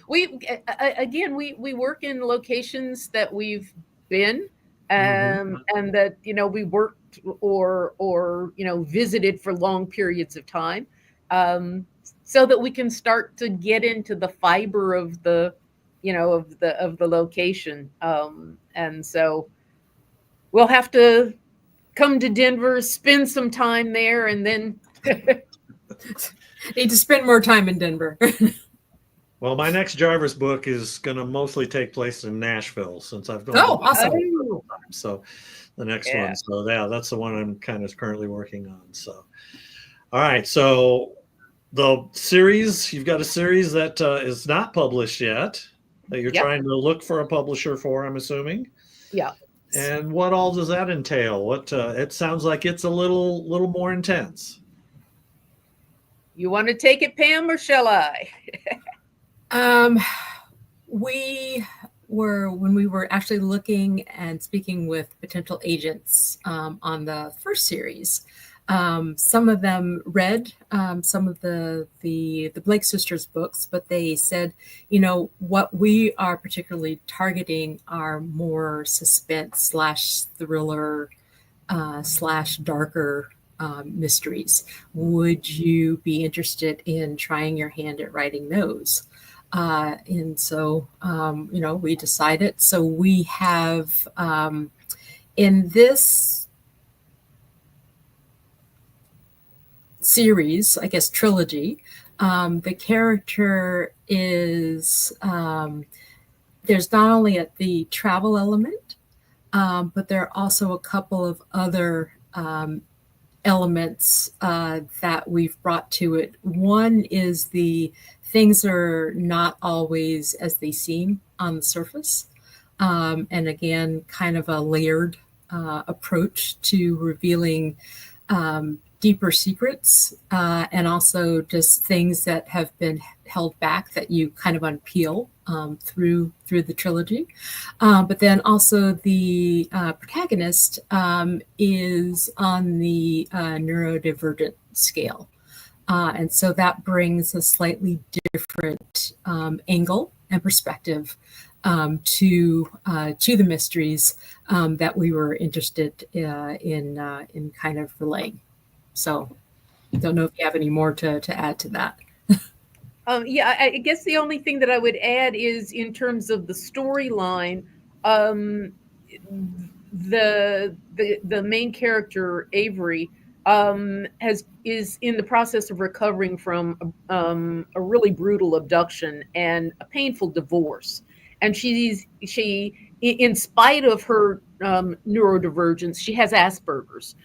We again, we work in locations that we've been, Mhm. and that we worked or visited for long periods of time, so that we can start to get into the fiber of the of the location, and so we'll have to come to Denver, spend some time there, and then Need to spend more time in Denver. Well, my next Jarvis book is going to mostly take place in Nashville since I've gone Oh, to awesome. Oh, so the next yeah. one. So yeah, that's the one I'm kind of currently working on. So all right, so the series, you've got a series that is not published yet that you're Yep. trying to look for a publisher for, I'm assuming. Yeah. And what all does that entail? What it sounds like it's a little more intense. You want to take it, Pam, or shall I? We were, when we were actually looking and speaking with potential agents on the first series, some of them read some of the Blake sisters books, but they said, what we are particularly targeting are more suspense slash thriller slash darker mysteries. Would you be interested in trying your hand at writing those? And so, we decided. So we have in this series, I guess, trilogy, the character is, there's not only the travel element, but there are also a couple of other elements that we've brought to it. One is the things are not always as they seem on the surface. And again, kind of a layered approach to revealing deeper secrets and also just things that have been held back that you kind of unpeel through the trilogy. But then also the protagonist is on the neurodivergent scale. And so that brings a slightly different angle and perspective to the mysteries that we were interested in kind of relaying. So I don't know if you have any more to add to that. Yeah, I guess the only thing that I would add is in terms of the storyline, the main character Avery is in the process of recovering from a really brutal abduction and a painful divorce, and she in spite of her neurodivergence, she has Asperger's,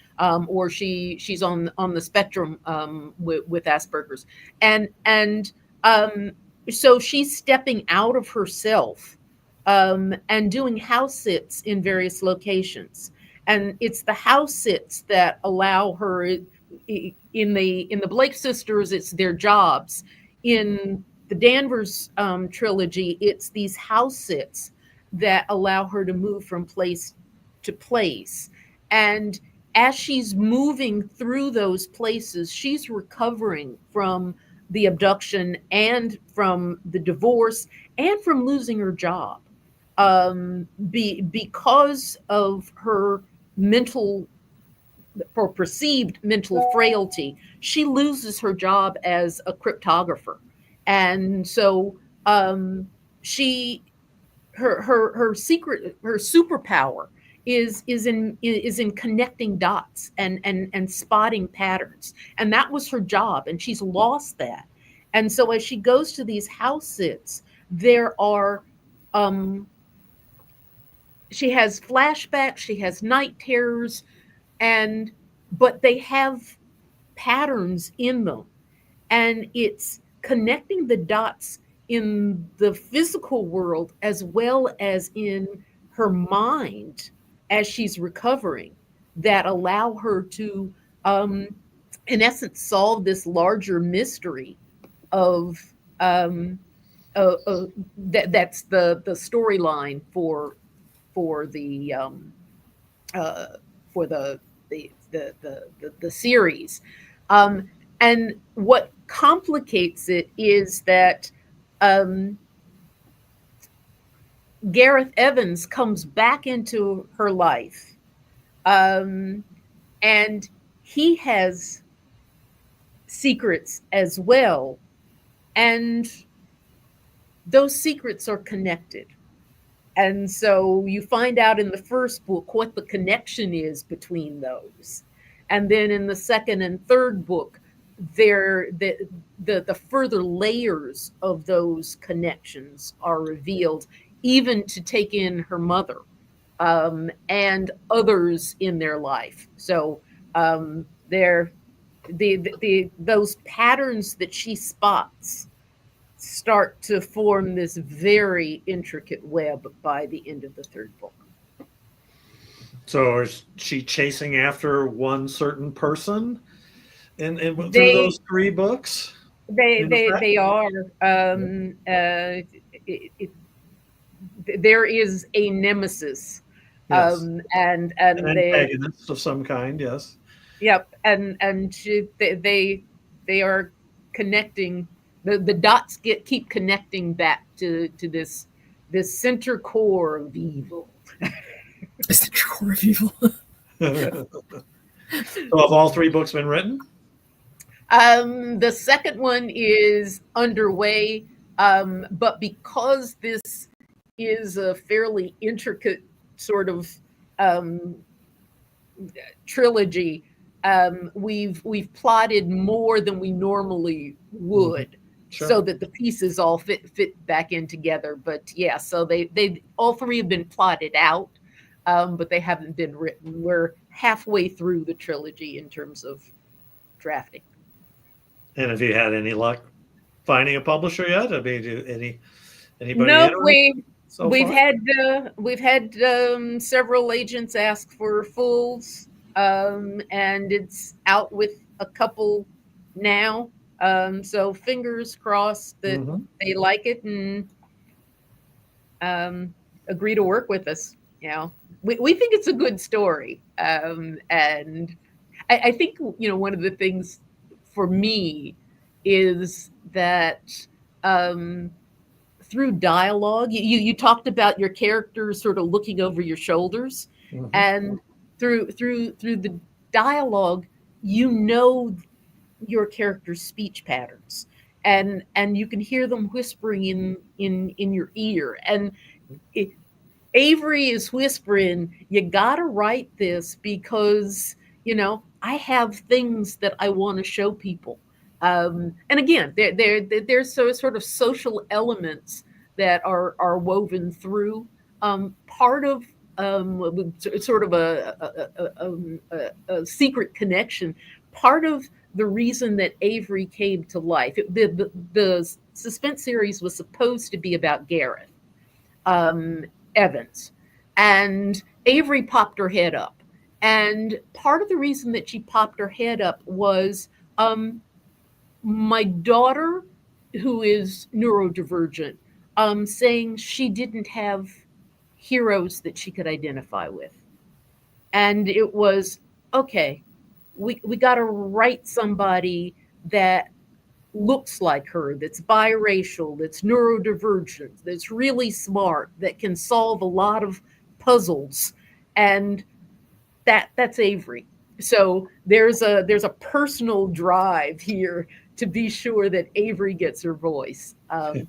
or she's on the spectrum with Asperger's, and so she's stepping out of herself and doing house sits in various locations. And it's the house sits that allow her in the Blake sisters, it's their jobs. In the Danvers trilogy, it's these house sits that allow her to move from place to place. And as she's moving through those places, she's recovering from the abduction and from the divorce and from losing her job, because of her mental or perceived mental frailty. She loses her job as a cryptographer, and so she her superpower is in connecting dots and spotting patterns, and that was her job, and she's lost that. And so as she goes to these house sits, there are she has flashbacks, she has night terrors, and but they have patterns in them, and it's connecting the dots in the physical world as well as in her mind as she's recovering that allow her to in essence solve this larger mystery of that's the storyline for the uh, for the the series. And what complicates it is that Gareth Evans comes back into her life, and he has secrets as well, and those secrets are connected. And so you find out in the first book what the connection is between those. And then in the second and third book, the further layers of those connections are revealed, even to take in her mother and others in their life. So those patterns that she spots start to form this very intricate web by the end of the third book. So is she chasing after one certain person through those three books? They are. There is a nemesis, Yes. and An antagonist of some kind. Yes. Yep, and they are connecting. The dots keep connecting back to this center core of evil. The center core of evil. So have all three books been written? The second one is underway, but because this is a fairly intricate sort of trilogy, we've plotted more than we normally would. Sure. So that the pieces all fit back in together. But yeah, so they all three have been plotted out, but they haven't been written. We're halfway through the trilogy in terms of drafting. And have you had any luck finding a publisher yet? I mean, anybody? No, we've had several agents ask for fulls, and it's out with a couple now. So fingers crossed that they like it and agree to work with us. You know, we think it's a good story, and I think one of the things for me is that through dialogue, you talked about your characters sort of looking over your shoulders, and through the dialogue, your character's speech patterns, and you can hear them whispering in your ear. And Avery is whispering, "You gotta write this because I have things that I want to show people." And again, there's sort of social elements that are woven through. Part of sort of a secret connection. Part of the reason that Avery came to life, the suspense series was supposed to be about Gareth Evans, and Avery popped her head up. And part of the reason that she popped her head up was my daughter, who is neurodivergent, saying she didn't have heroes that she could identify with. And it was, okay, we got to write somebody that looks like her, that's biracial, that's neurodivergent, that's really smart, that can solve a lot of puzzles. And that's Avery. So there's a personal drive here to be sure that Avery gets her voice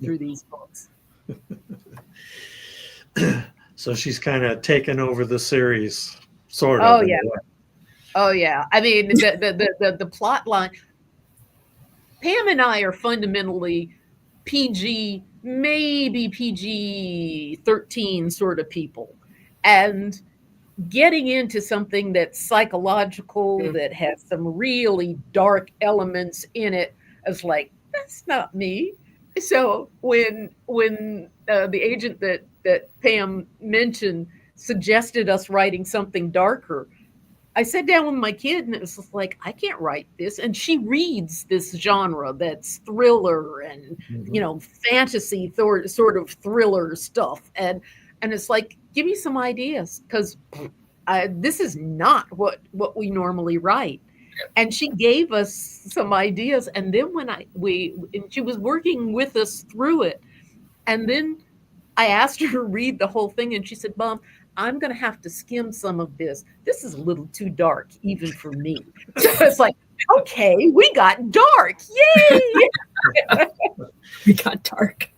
through these books. So she's kind of taken over the series, sort of. Oh yeah. Oh yeah. I mean, the plot line. Pam and I are fundamentally PG, maybe PG-13 sort of people, and getting into something that's psychological, that has some really dark elements in it, is like, that's not me. So when the agent that Pam mentioned suggested us writing something darker, I sat down with my kid and it was just like, I can't write this. And she reads this genre that's thriller and, fantasy sort of thriller stuff. And it's like, give me some ideas, because this is not what we normally write. And she gave us some ideas, and then and she was working with us through it, and then I asked her to read the whole thing, and she said, Mom, I'm going to have to skim some of this. This is a little too dark, even for me. So it's like, okay, we got dark. Yay! We got dark.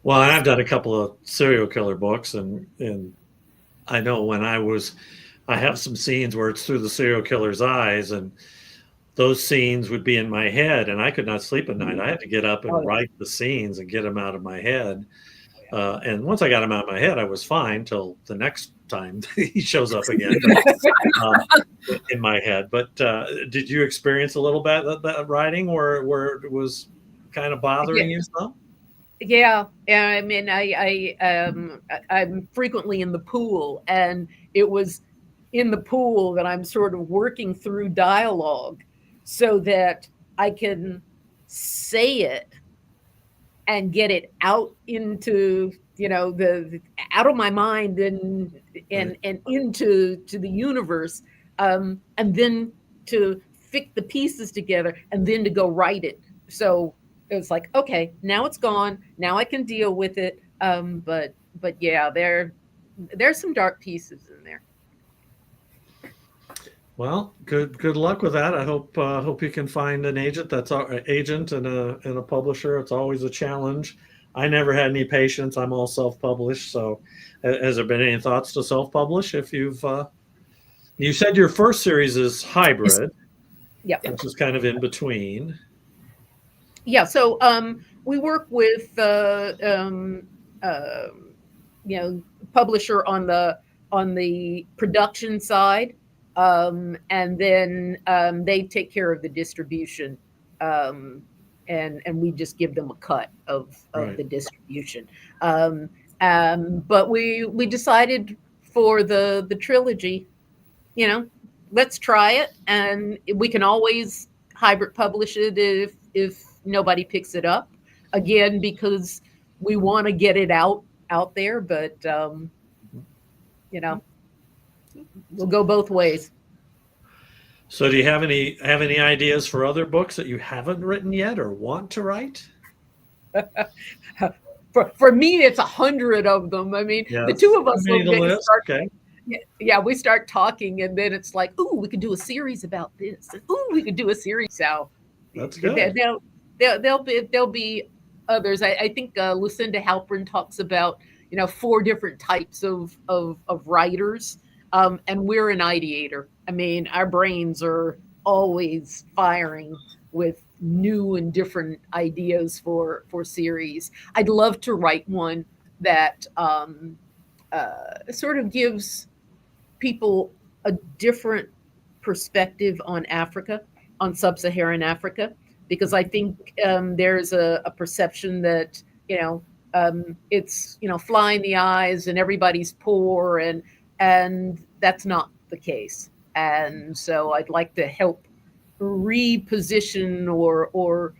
Well, I've done a couple of serial killer books, and I know when I have some scenes where it's through the serial killer's eyes, and those scenes would be in my head, and I could not sleep at night. I had to get up and write the scenes and get them out of my head. And once I got him out of my head, I was fine till the next time he shows up again in my head. But did you experience a little bit of that writing where it was kind of bothering you some? Yeah. I mean, I'm frequently in the pool, and it was in the pool that I'm sort of working through dialogue so that I can say it and get it out into, the out of my mind and into the universe, and then to fit the pieces together and then to go write it. So it was like, okay, now it's gone. Now I can deal with it. But yeah, there's some dark pieces in there. Well, good luck with that. I hope you can find an agent and a publisher. It's always a challenge. I never had any patience. I'm all self-published. So, has there been any thoughts to self-publish? If you said your first series is hybrid, yeah, which is kind of in between. Yeah. So we work with publisher on the production side. And then they take care of the distribution, and we just give them a cut of the distribution. But we decided for the trilogy, let's try it, and we can always hybrid publish it if nobody picks it up, again, because we want to get it out there, but we'll go both ways. So do you have any ideas for other books that you haven't written yet or want to write? For me, it's 100 of them. I mean, the two of us will start. Okay. Yeah, we start talking, and then it's like, ooh, we could do a series about this. And, ooh, we could do a series. So that's good. There'll be others. I think Lucinda Halpern talks about 4 different types of writers, and we're an ideator. I mean, our brains are always firing with new and different ideas for series. I'd love to write one that sort of gives people a different perspective on Africa, on sub-Saharan Africa, because I think there's a perception that it's fly in the eyes and everybody's poor, and that's not the case. And so I'd like to help reposition or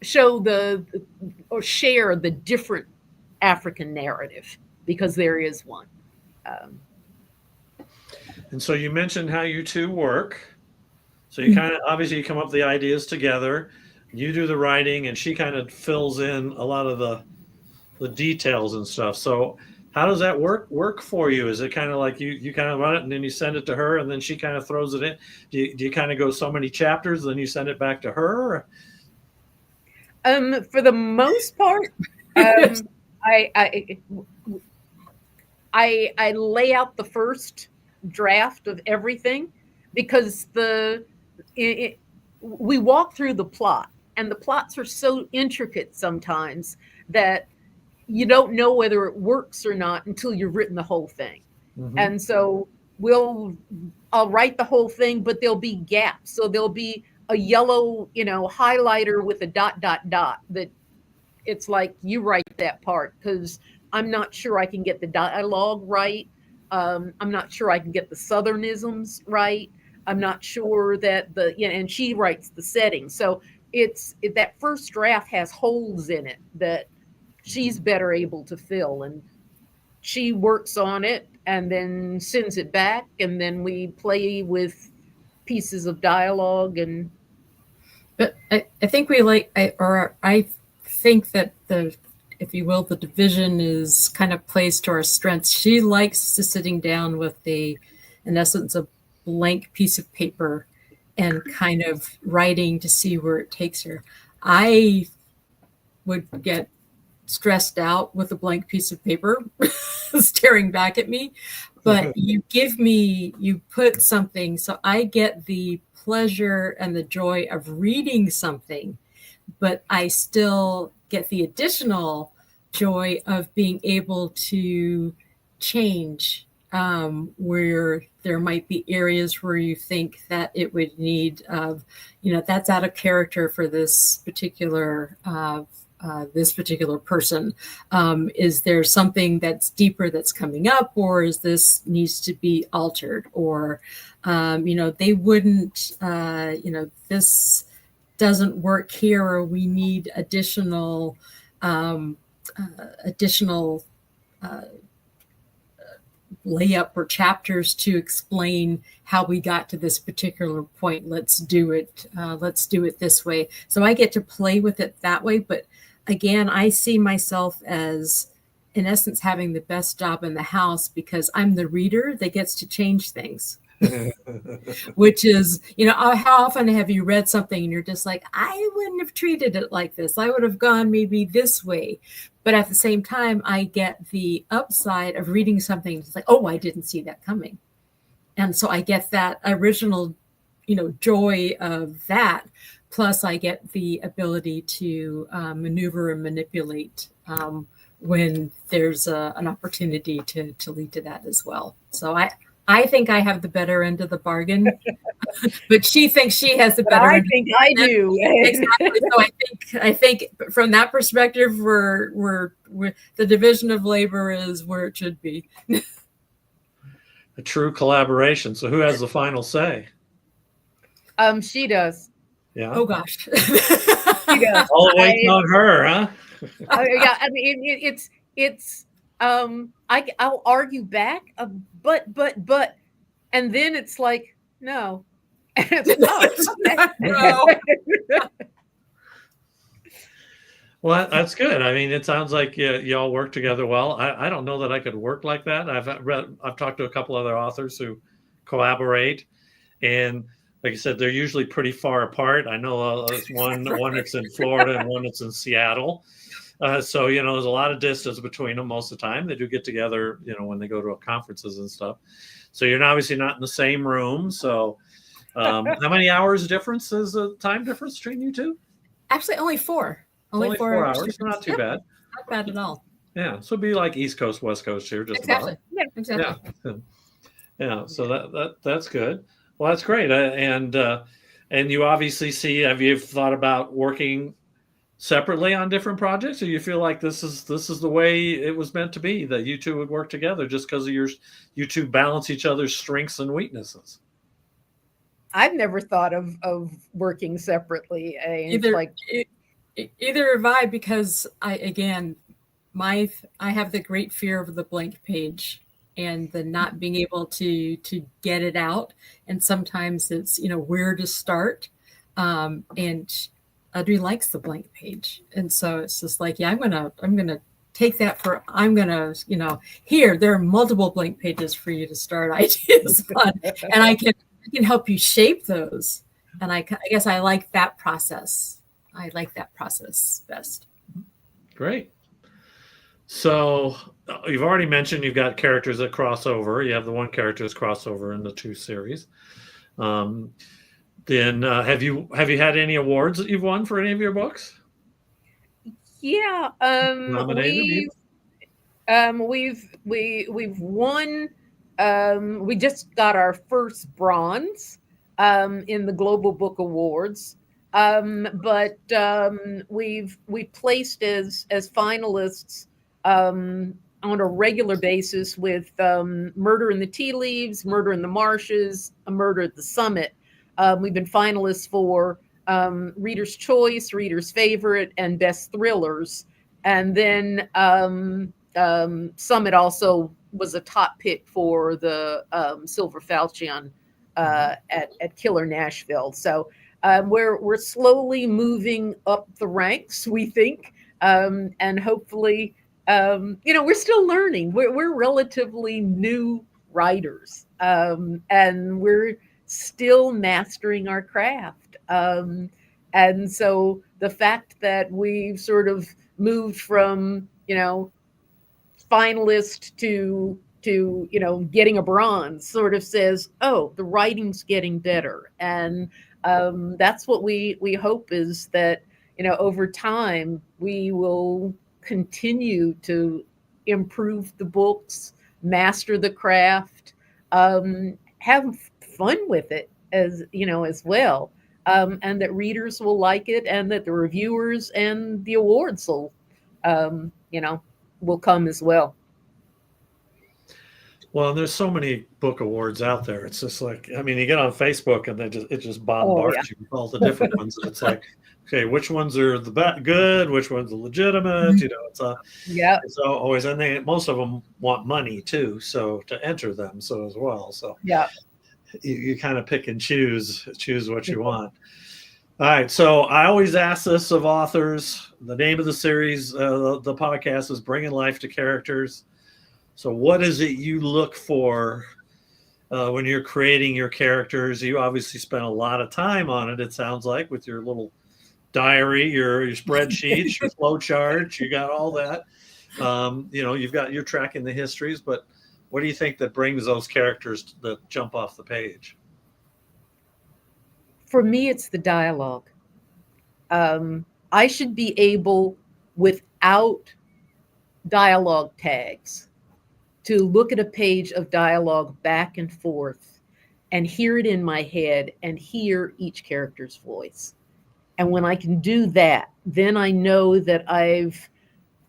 show or share the different African narrative, because there is one. And so you mentioned how you two work. So you kind of obviously you come up with the ideas together. You do the writing, and she kind of fills in a lot of the details and stuff. So how does that work for you? Is it kind of like you kind of run it and then you send it to her and then she kind of throws it in? Do you kind of go so many chapters, then you send it back to her? For the most part, I lay out the first draft of everything, because we walk through the plot, and the plots are so intricate sometimes that you don't know whether it works or not until you've written the whole thing. Mm-hmm. And so I'll write the whole thing, but there'll be gaps. So there'll be a yellow, highlighter with a ... that it's like, you write that part, because I'm not sure I can get the dialogue right. I'm not sure I can get the Southernisms right. I'm not sure that and she writes the setting. So that first draft has holes in it that she's better able to fill, and she works on it and then sends it back, and then we play with pieces of dialogue. And But I think I think that if you will, the division is kind of plays to our strengths. She likes to sitting down with in essence, a blank piece of paper and kind of writing to see where it takes her. I would get stressed out with a blank piece of paper staring back at me, but you put something, so I get the pleasure and the joy of reading something, but I still get the additional joy of being able to change where there might be areas where you think that it would need that's out of character for this particular person. Is there something that's deeper that's coming up, or is this needs to be altered, or they wouldn't this doesn't work here, or we need additional layup or chapters to explain how we got to this particular point. Let's do it this way. So I get to play with it that way. But again, I see myself as, in essence, having the best job in the house because I'm the reader that gets to change things. Which is, how often have you read something and you're just like, I wouldn't have treated it like this. I would have gone maybe this way. But at the same time, I get the upside of reading something. It's like, oh, I didn't see that coming. And so I get that original, joy of that. Plus I get the ability to maneuver and manipulate when there's an opportunity to lead to that as well. So I think I have the better end of the bargain, but she thinks she has the better end. I think I do. Exactly. So I think from that perspective, we're the division of labor is where it should be. A true collaboration. So who has the final say? She does. Yeah. Oh gosh. She does. All the way on her, huh? Yeah. I mean, it's. I'll argue back, but, and then it's like, no. No. Well, that's good. I mean, it sounds like you all work together well. I don't know that I could work like that. I've talked to a couple other authors who collaborate, and like I said, they're usually pretty far apart. I know there's one that's in Florida and one that's in Seattle. So, there's a lot of distance between them most of the time. They do get together, when they go to conferences and stuff. So you're obviously not in the same room. So how many hours difference is the time difference between you two? Actually, only 4. Only 4 hours. So not too bad. Not bad at all. Yeah. So it'd be like East Coast, West Coast here. Just Exactly. about. Yeah, exactly. Yeah. So that's good. Well, that's great. And you obviously have you thought about working separately on different projects, or you feel like this is the way it was meant to be, that you two would work together just because of you two balance each other's strengths and weaknesses? I've never thought of working separately. Either have I, because I have the great fear of the blank page and the not being able to get it out, and sometimes it's where to start, and Audrey likes the blank page, and so it's just like, I'm gonna take that here there are multiple blank pages for you to start ideas on, and I can help you shape those, and I guess I like that process. I like that process best. Great. So you've already mentioned you've got characters that cross over. You have the one character that's crossover in the 2 series. Then have you had any awards that you've won for any of your books? Yeah. Nominated? We've won. We just got our first bronze in the Global Book Awards. But we've placed as finalists on a regular basis with Murder in the Tea Leaves, Murder in the Marshes, A Murder at the Summit. We've been finalists for Reader's Choice, Reader's Favorite, and Best Thrillers. And then Summit also was a top pick for the Silver Falchion at Killer Nashville. So we're slowly moving up the ranks, we think, and hopefully, we're still learning. We're relatively new writers, and we're still mastering our craft. And so the fact that we've sort of moved from, finalist to getting a bronze sort of says, oh, the writing's getting better. And that's what we hope, is that over time we will continue to improve the books, master the craft, have fun with it as well, and that readers will like it, and that the reviewers and the awards will come as well. Well, there's so many book awards out there. It's just like, I mean, you get on Facebook and it just bombards you with all the different ones. And it's like, okay, which ones are the good? Which ones are legitimate? It's always, and most of them want money too, so to enter them, so as well. So you kind of pick and choose what you want. All right, so I always ask this of authors. The name of the series, the podcast, is Bringing Life to Characters. So what is it you look for when you're creating your characters? You obviously spent a lot of time on it, it sounds like, with your little diary, your spreadsheets, your flow charts, you got all that. You're tracking the histories, but what do you think that brings those characters that jump off the page? For me, it's the dialogue. I should be able, without dialogue tags, to look at a page of dialogue back and forth and hear it in my head and hear each character's voice. And when I can do that, then I know that I've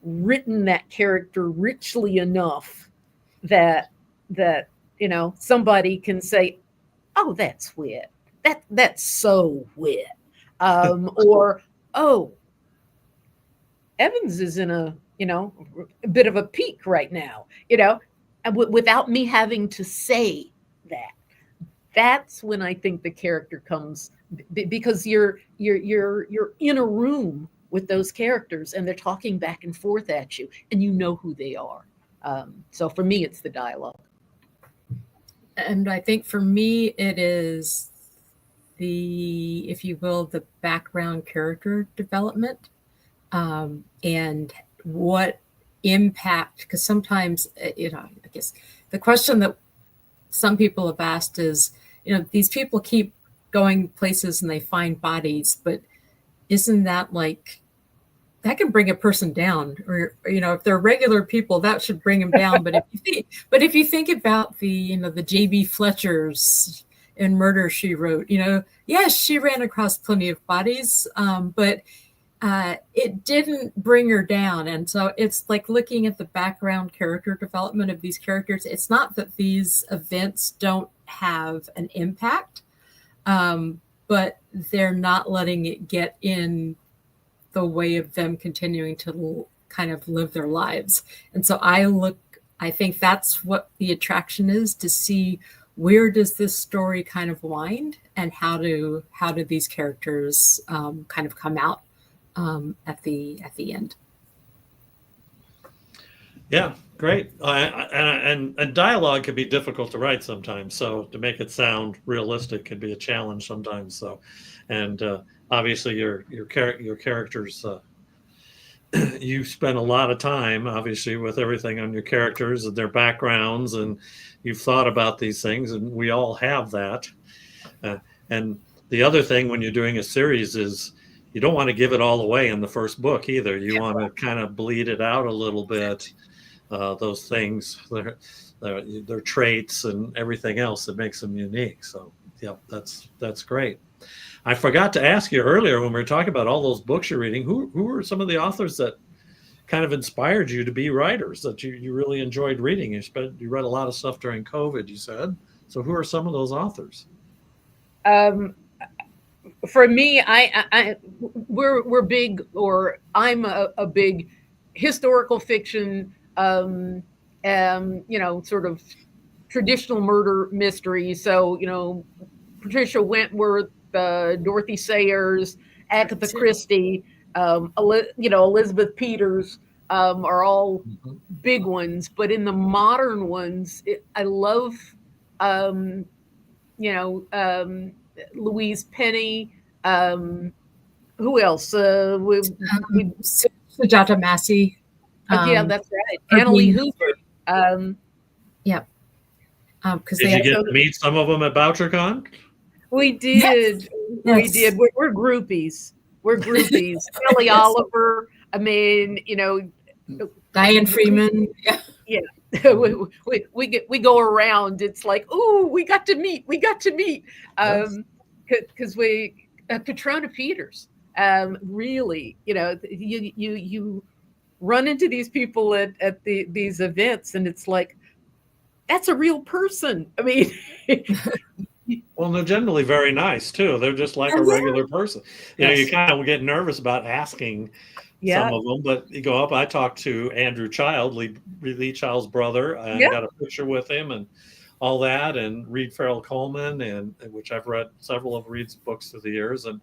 written that character richly enough that somebody can say, oh, that's wit. That's so wit. Or, oh, Evans is in a bit of a peak right now, and without me having to say that. That's when I think the character comes, because you're in a room with those characters and they're talking back and forth at you and you know who they are. So for me, it's the dialogue. And I think for me, it is if you will, the background character development, and what impact, because sometimes, I guess the question that some people have asked is, these people keep going places and they find bodies, but isn't that that can bring a person down? Or, if they're regular people, that should bring them down. But if you think about the J.B. Fletchers in Murder, She Wrote, yes, she ran across plenty of bodies, but it didn't bring her down. And so it's like looking at the background character development of these characters. It's not that these events don't have an impact, but they're not letting it get in the way of them continuing to kind of live their lives. And so I think that's what the attraction is, to see where does this story kind of wind, and how do these characters kind of come out at the end. Yeah, great. And dialogue can be difficult to write sometimes. So to make it sound realistic can be a challenge sometimes. So, and obviously your characters, you spend a lot of time, obviously, with everything on your characters and their backgrounds, and you've thought about these things, and we all have that. And the other thing when you're doing a series is you don't want to give it all away in the first book either. You want to kind of bleed it out a little bit, those things, their traits and everything else that makes them unique. So, yeah, that's great. I forgot to ask you earlier when we were talking about all those books you're reading, who are some of the authors that kind of inspired you to be writers, that you really enjoyed reading? You read a lot of stuff during COVID, you said. So who are some of those authors? For me, we're big, or I'm a big historical fiction sort of traditional murder mysteries. So, Patricia Wentworth, Dorothy Sayers, Agatha Christie, Elizabeth Peters are all big ones. But in the modern ones, I love, Louise Penny. Who else? Sujata Massey. Yeah, that's right. Annalee Hoover. Yep. Did you get to meet some of them at BoucherCon? We did. Yes. We did. We're groupies. We're groupies. Kelly Oliver. I mean, Diane Freeman. Yeah. we go around. It's like, ooh, we got to meet. Because Katrona Peters. Really, you run into these people at these events, and it's like, that's a real person. I mean, well, they're generally very nice too. They're just like a regular person. You kind of get nervous about asking some of them, but you go up. I talked to Andrew Child, Lee Child's brother, and got a picture with him and all that, and Reed Farrell Coleman, and which I've read several of Reed's books through the years, and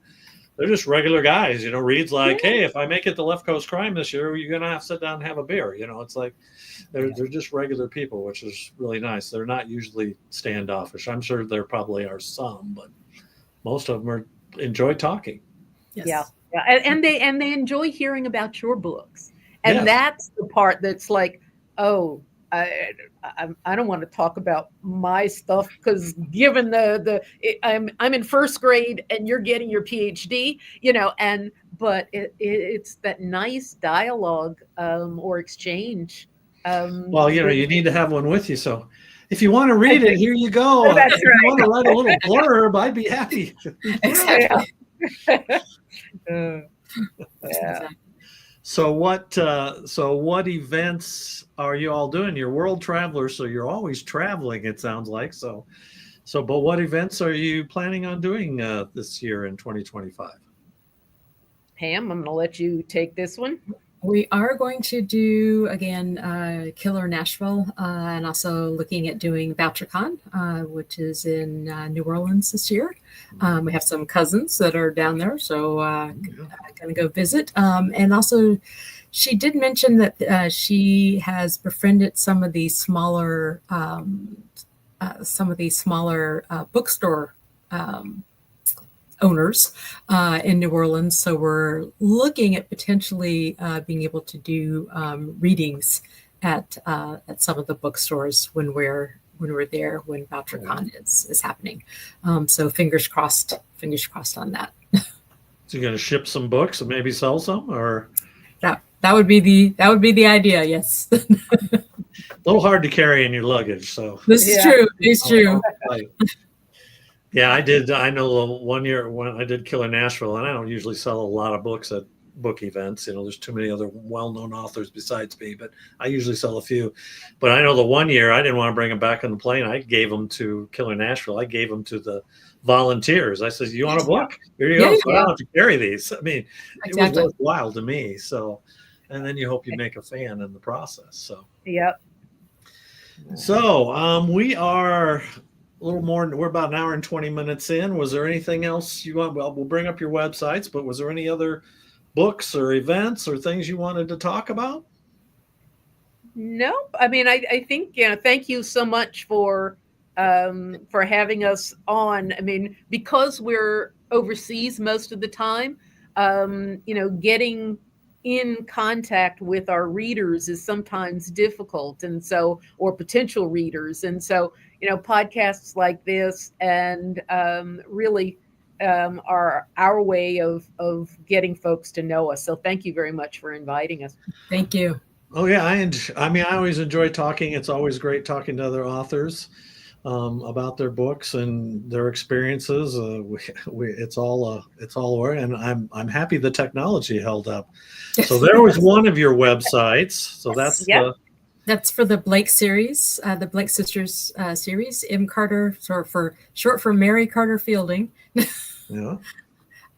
they're just regular guys. Reed's like, hey, if I make it to Left Coast Crime this year, you're gonna have to sit down and have a beer. It's like they're just regular people, which is really nice. They're not usually standoffish. I'm sure there probably are some, but most of them enjoy talking. Yes. Yeah. And they enjoy hearing about your books, and that's the part that's like, oh, I don't want to talk about my stuff, because given I'm in first grade and you're getting your PhD, but it's that nice dialogue or exchange. Well, you need to have one with you. So if you want to read it, here you go. That's if you want to write a little blurb, I'd be happy. Exactly. Yeah. So what events are you all doing? You're world travelers, so you're always traveling, it sounds like. But what events are you planning on doing this year in 2025? Pam, I'm going to let you take this one. We are going to do, again, Killer Nashville, and also looking at doing BoucherCon, which is in New Orleans this year. We have some cousins that are down there, so going to go visit. And also, she did mention that she has befriended some of these smaller bookstore owners in New Orleans. So we're looking at potentially being able to do readings at some of the bookstores when we're there, when BoucherCon is happening. So fingers crossed on that. So you're going to ship some books and maybe sell some, or that would be the idea. Yes. A little hard to carry in your luggage. So this is true. It's true. Yeah, I did. I know 1 year when I did Killer Nashville, and I don't usually sell a lot of books at book events. There's too many other well-known authors besides me, but I usually sell a few. But I know the 1 year I didn't want to bring them back on the plane. I gave them to Killer Nashville. I gave them to the volunteers. I said, "You want a book? Here you go." So I don't have to carry these. I mean, exactly. It was worthwhile to me. So, and then you hope you make a fan in the process. So, yep. So we are a little more. We're about an hour and 20 minutes in. Was there anything else you want? Well, we'll bring up your websites, but was there any other books or events or things you wanted to talk about? Nope. I mean, I think, thank you so much for having us on. I mean, because we're overseas most of the time, getting in contact with our readers is sometimes difficult, and so, or potential readers. And so, podcasts like this and really are our way of getting folks to know us. So thank you very much for inviting us. Thank you. Oh yeah, I always enjoy talking. It's always great talking to other authors about their books and their experiences. It's all over, and I'm happy the technology held up. So there was one of your websites. So that's for the Blake series, the Blake Sisters series. M. Carter, short for Mary Carter Fielding. Yeah.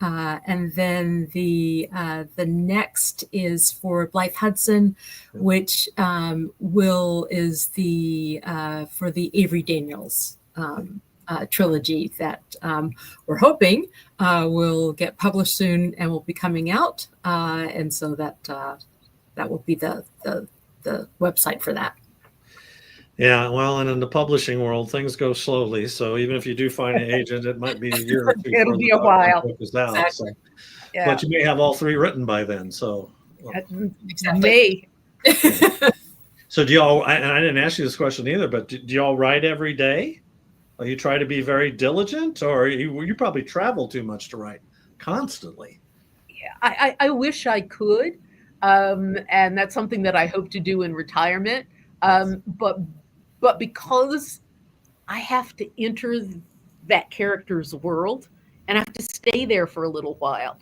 And then the next is for Blythe Hudson, which is the for the Avery Daniels trilogy that we're hoping will get published soon and will be coming out. And so that will be the website for that. Yeah, well, and in the publishing world, things go slowly. So even if you do find an agent, it might be a year or two. It'll be a while. Book is out, Exactly. so. Yeah. But you may have all three written by then. So, Exactly. So do y'all? And I didn't ask you this question either, but do y'all write every day? Or you try to be very diligent, or you probably travel too much to write constantly? Yeah, I wish I could, and that's something that I hope to do in retirement. But because I have to enter that character's world and I have to stay there for a little while.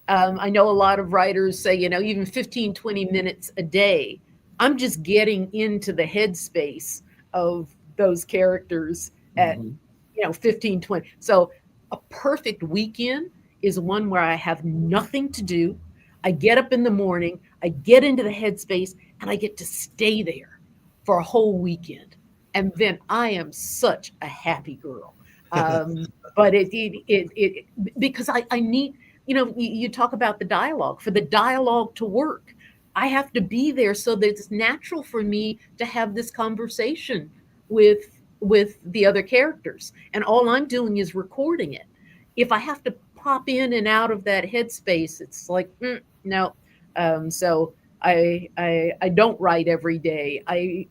I know a lot of writers say, even 15, 20 minutes a day, I'm just getting into the headspace of those characters at, 15, 20. So a perfect weekend is one where I have nothing to do. I get up in the morning, I get into the headspace, and I get to stay there for a whole weekend. And then I am such a happy girl. But it because I need, you talk about the dialogue. For the dialogue to work, I have to be there so that it's natural for me to have this conversation with the other characters. And all I'm doing is recording it. If I have to pop in and out of that headspace, it's like, no. So I don't write every day.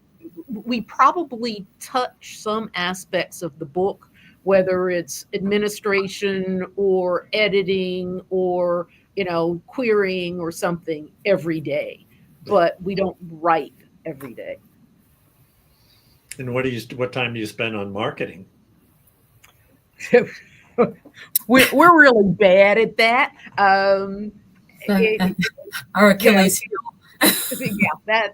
We probably touch some aspects of the book, whether it's administration or editing or, querying or something every day, but we don't write every day. And what time do you spend on marketing? We're really bad at that. Our Achilles heel. Yeah,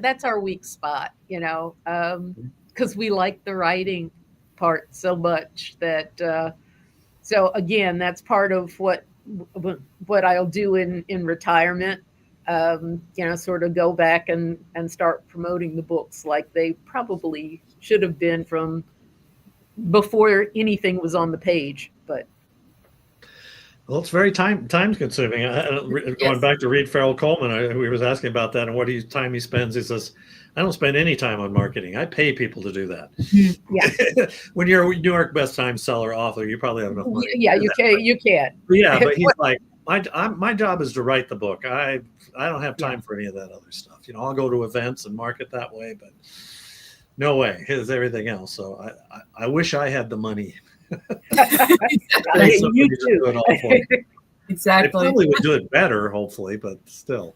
that's our weak spot, because we like the writing part so much that. So again, that's part of what I'll do in retirement. Sort of go back and start promoting the books like they probably should have been from before anything was on the page, but. Well, it's very time consuming. Going back to Reed Farrell Coleman, we was asking about that and what time he spends. He says, I don't spend any time on marketing. I pay people to do that. Yeah. When you're a New York Best Time Seller author, you probably have enough money. Yeah, you can. Yeah, but he's like, my job is to write the book. I don't have time for any of that other stuff. I'll go to events and market that way, but no way. Here's everything else. So I wish I had the money. You do. Exactly. I probably would do it better, hopefully, but still.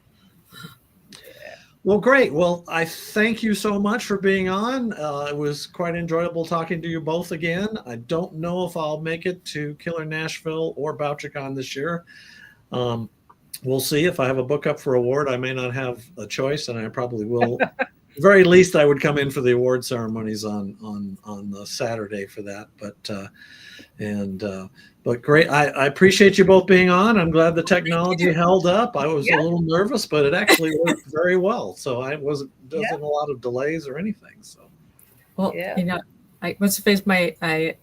Well, great. Well, I thank you so much for being on. It was quite enjoyable talking to you both again. I don't know if I'll make it to Killer Nashville or BoucherCon this year. We'll see. If I have a book up for award, I may not have a choice, and I probably will. At the very least, I would come in for the award ceremonies on the Saturday for that. But great. I appreciate you both being on. I'm glad the technology held up. I was a little nervous, but it actually worked very well. So I wasn't a lot of delays or anything. So, well, I'm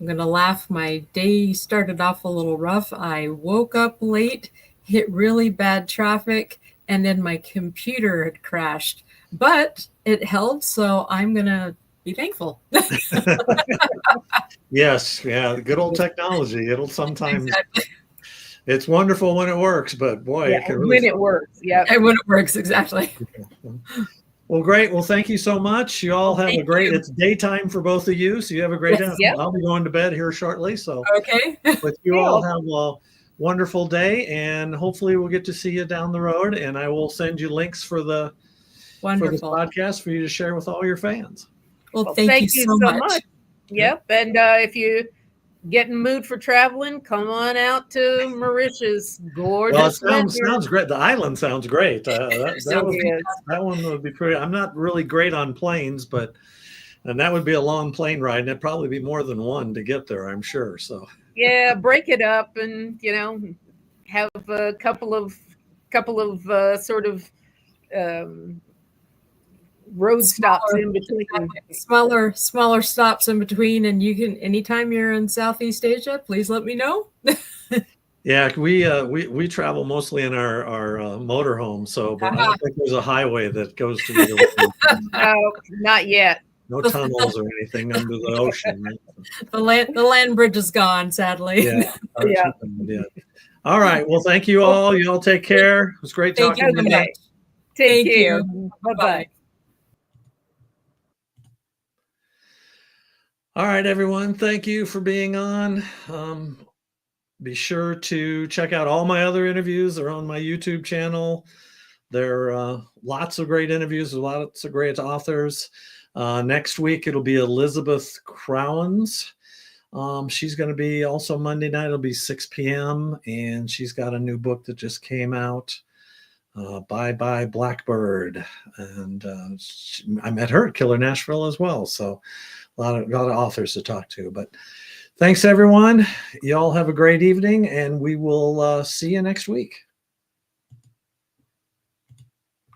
gonna laugh. My day started off a little rough. I woke up late, hit really bad traffic, and then my computer had crashed. But it held, so I'm gonna be thankful. Yes, yeah, good old technology. It'll sometimes it's wonderful when it works, but boy, it can really when it works. Yeah, and when it works, exactly. Well, great. Well, thank you so much. You all have a great. It's daytime for both of you, so you have a great day. Yep. I'll be going to bed here shortly. So okay, but you all have a wonderful day, and hopefully we'll get to see you down the road. And I will send you links for the this podcast for you to share with all your fans. Well, thank you so much. Yep. And if you get in the mood for traveling, come on out to Mauritius. Gorgeous. Well, it sounds great. The island sounds great. That one would be pretty. I'm not really great on planes, and that would be a long plane ride, and it'd probably be more than one to get there, I'm sure. So yeah, break it up and have a couple of sort of road stops in between. Smaller stops in between, and you can, anytime you're in Southeast Asia, please let me know. Yeah, we travel mostly in our motorhome, so but I don't think there's a highway that goes to either one. No, not yet. No tunnels or anything under the ocean. Right? The land bridge is gone, sadly. Yeah. Yeah. Yeah. All right. Well, thank you all. You all take care. It was great Thank talking you to so you. much. Take Thank care. you. Bye-bye. All right, everyone. Thank you for being on. Be sure to check out all my other interviews. They're on my YouTube channel. There are lots of great interviews with lots of great authors. Next week, it'll be Elizabeth Crowens. She's going to be also Monday night. It'll be 6 p.m. And she's got a new book that just came out, Bye Bye Blackbird. And I met her at Killer Nashville as well. So a lot of authors to talk to. But thanks, everyone. Y'all have a great evening, and we will see you next week.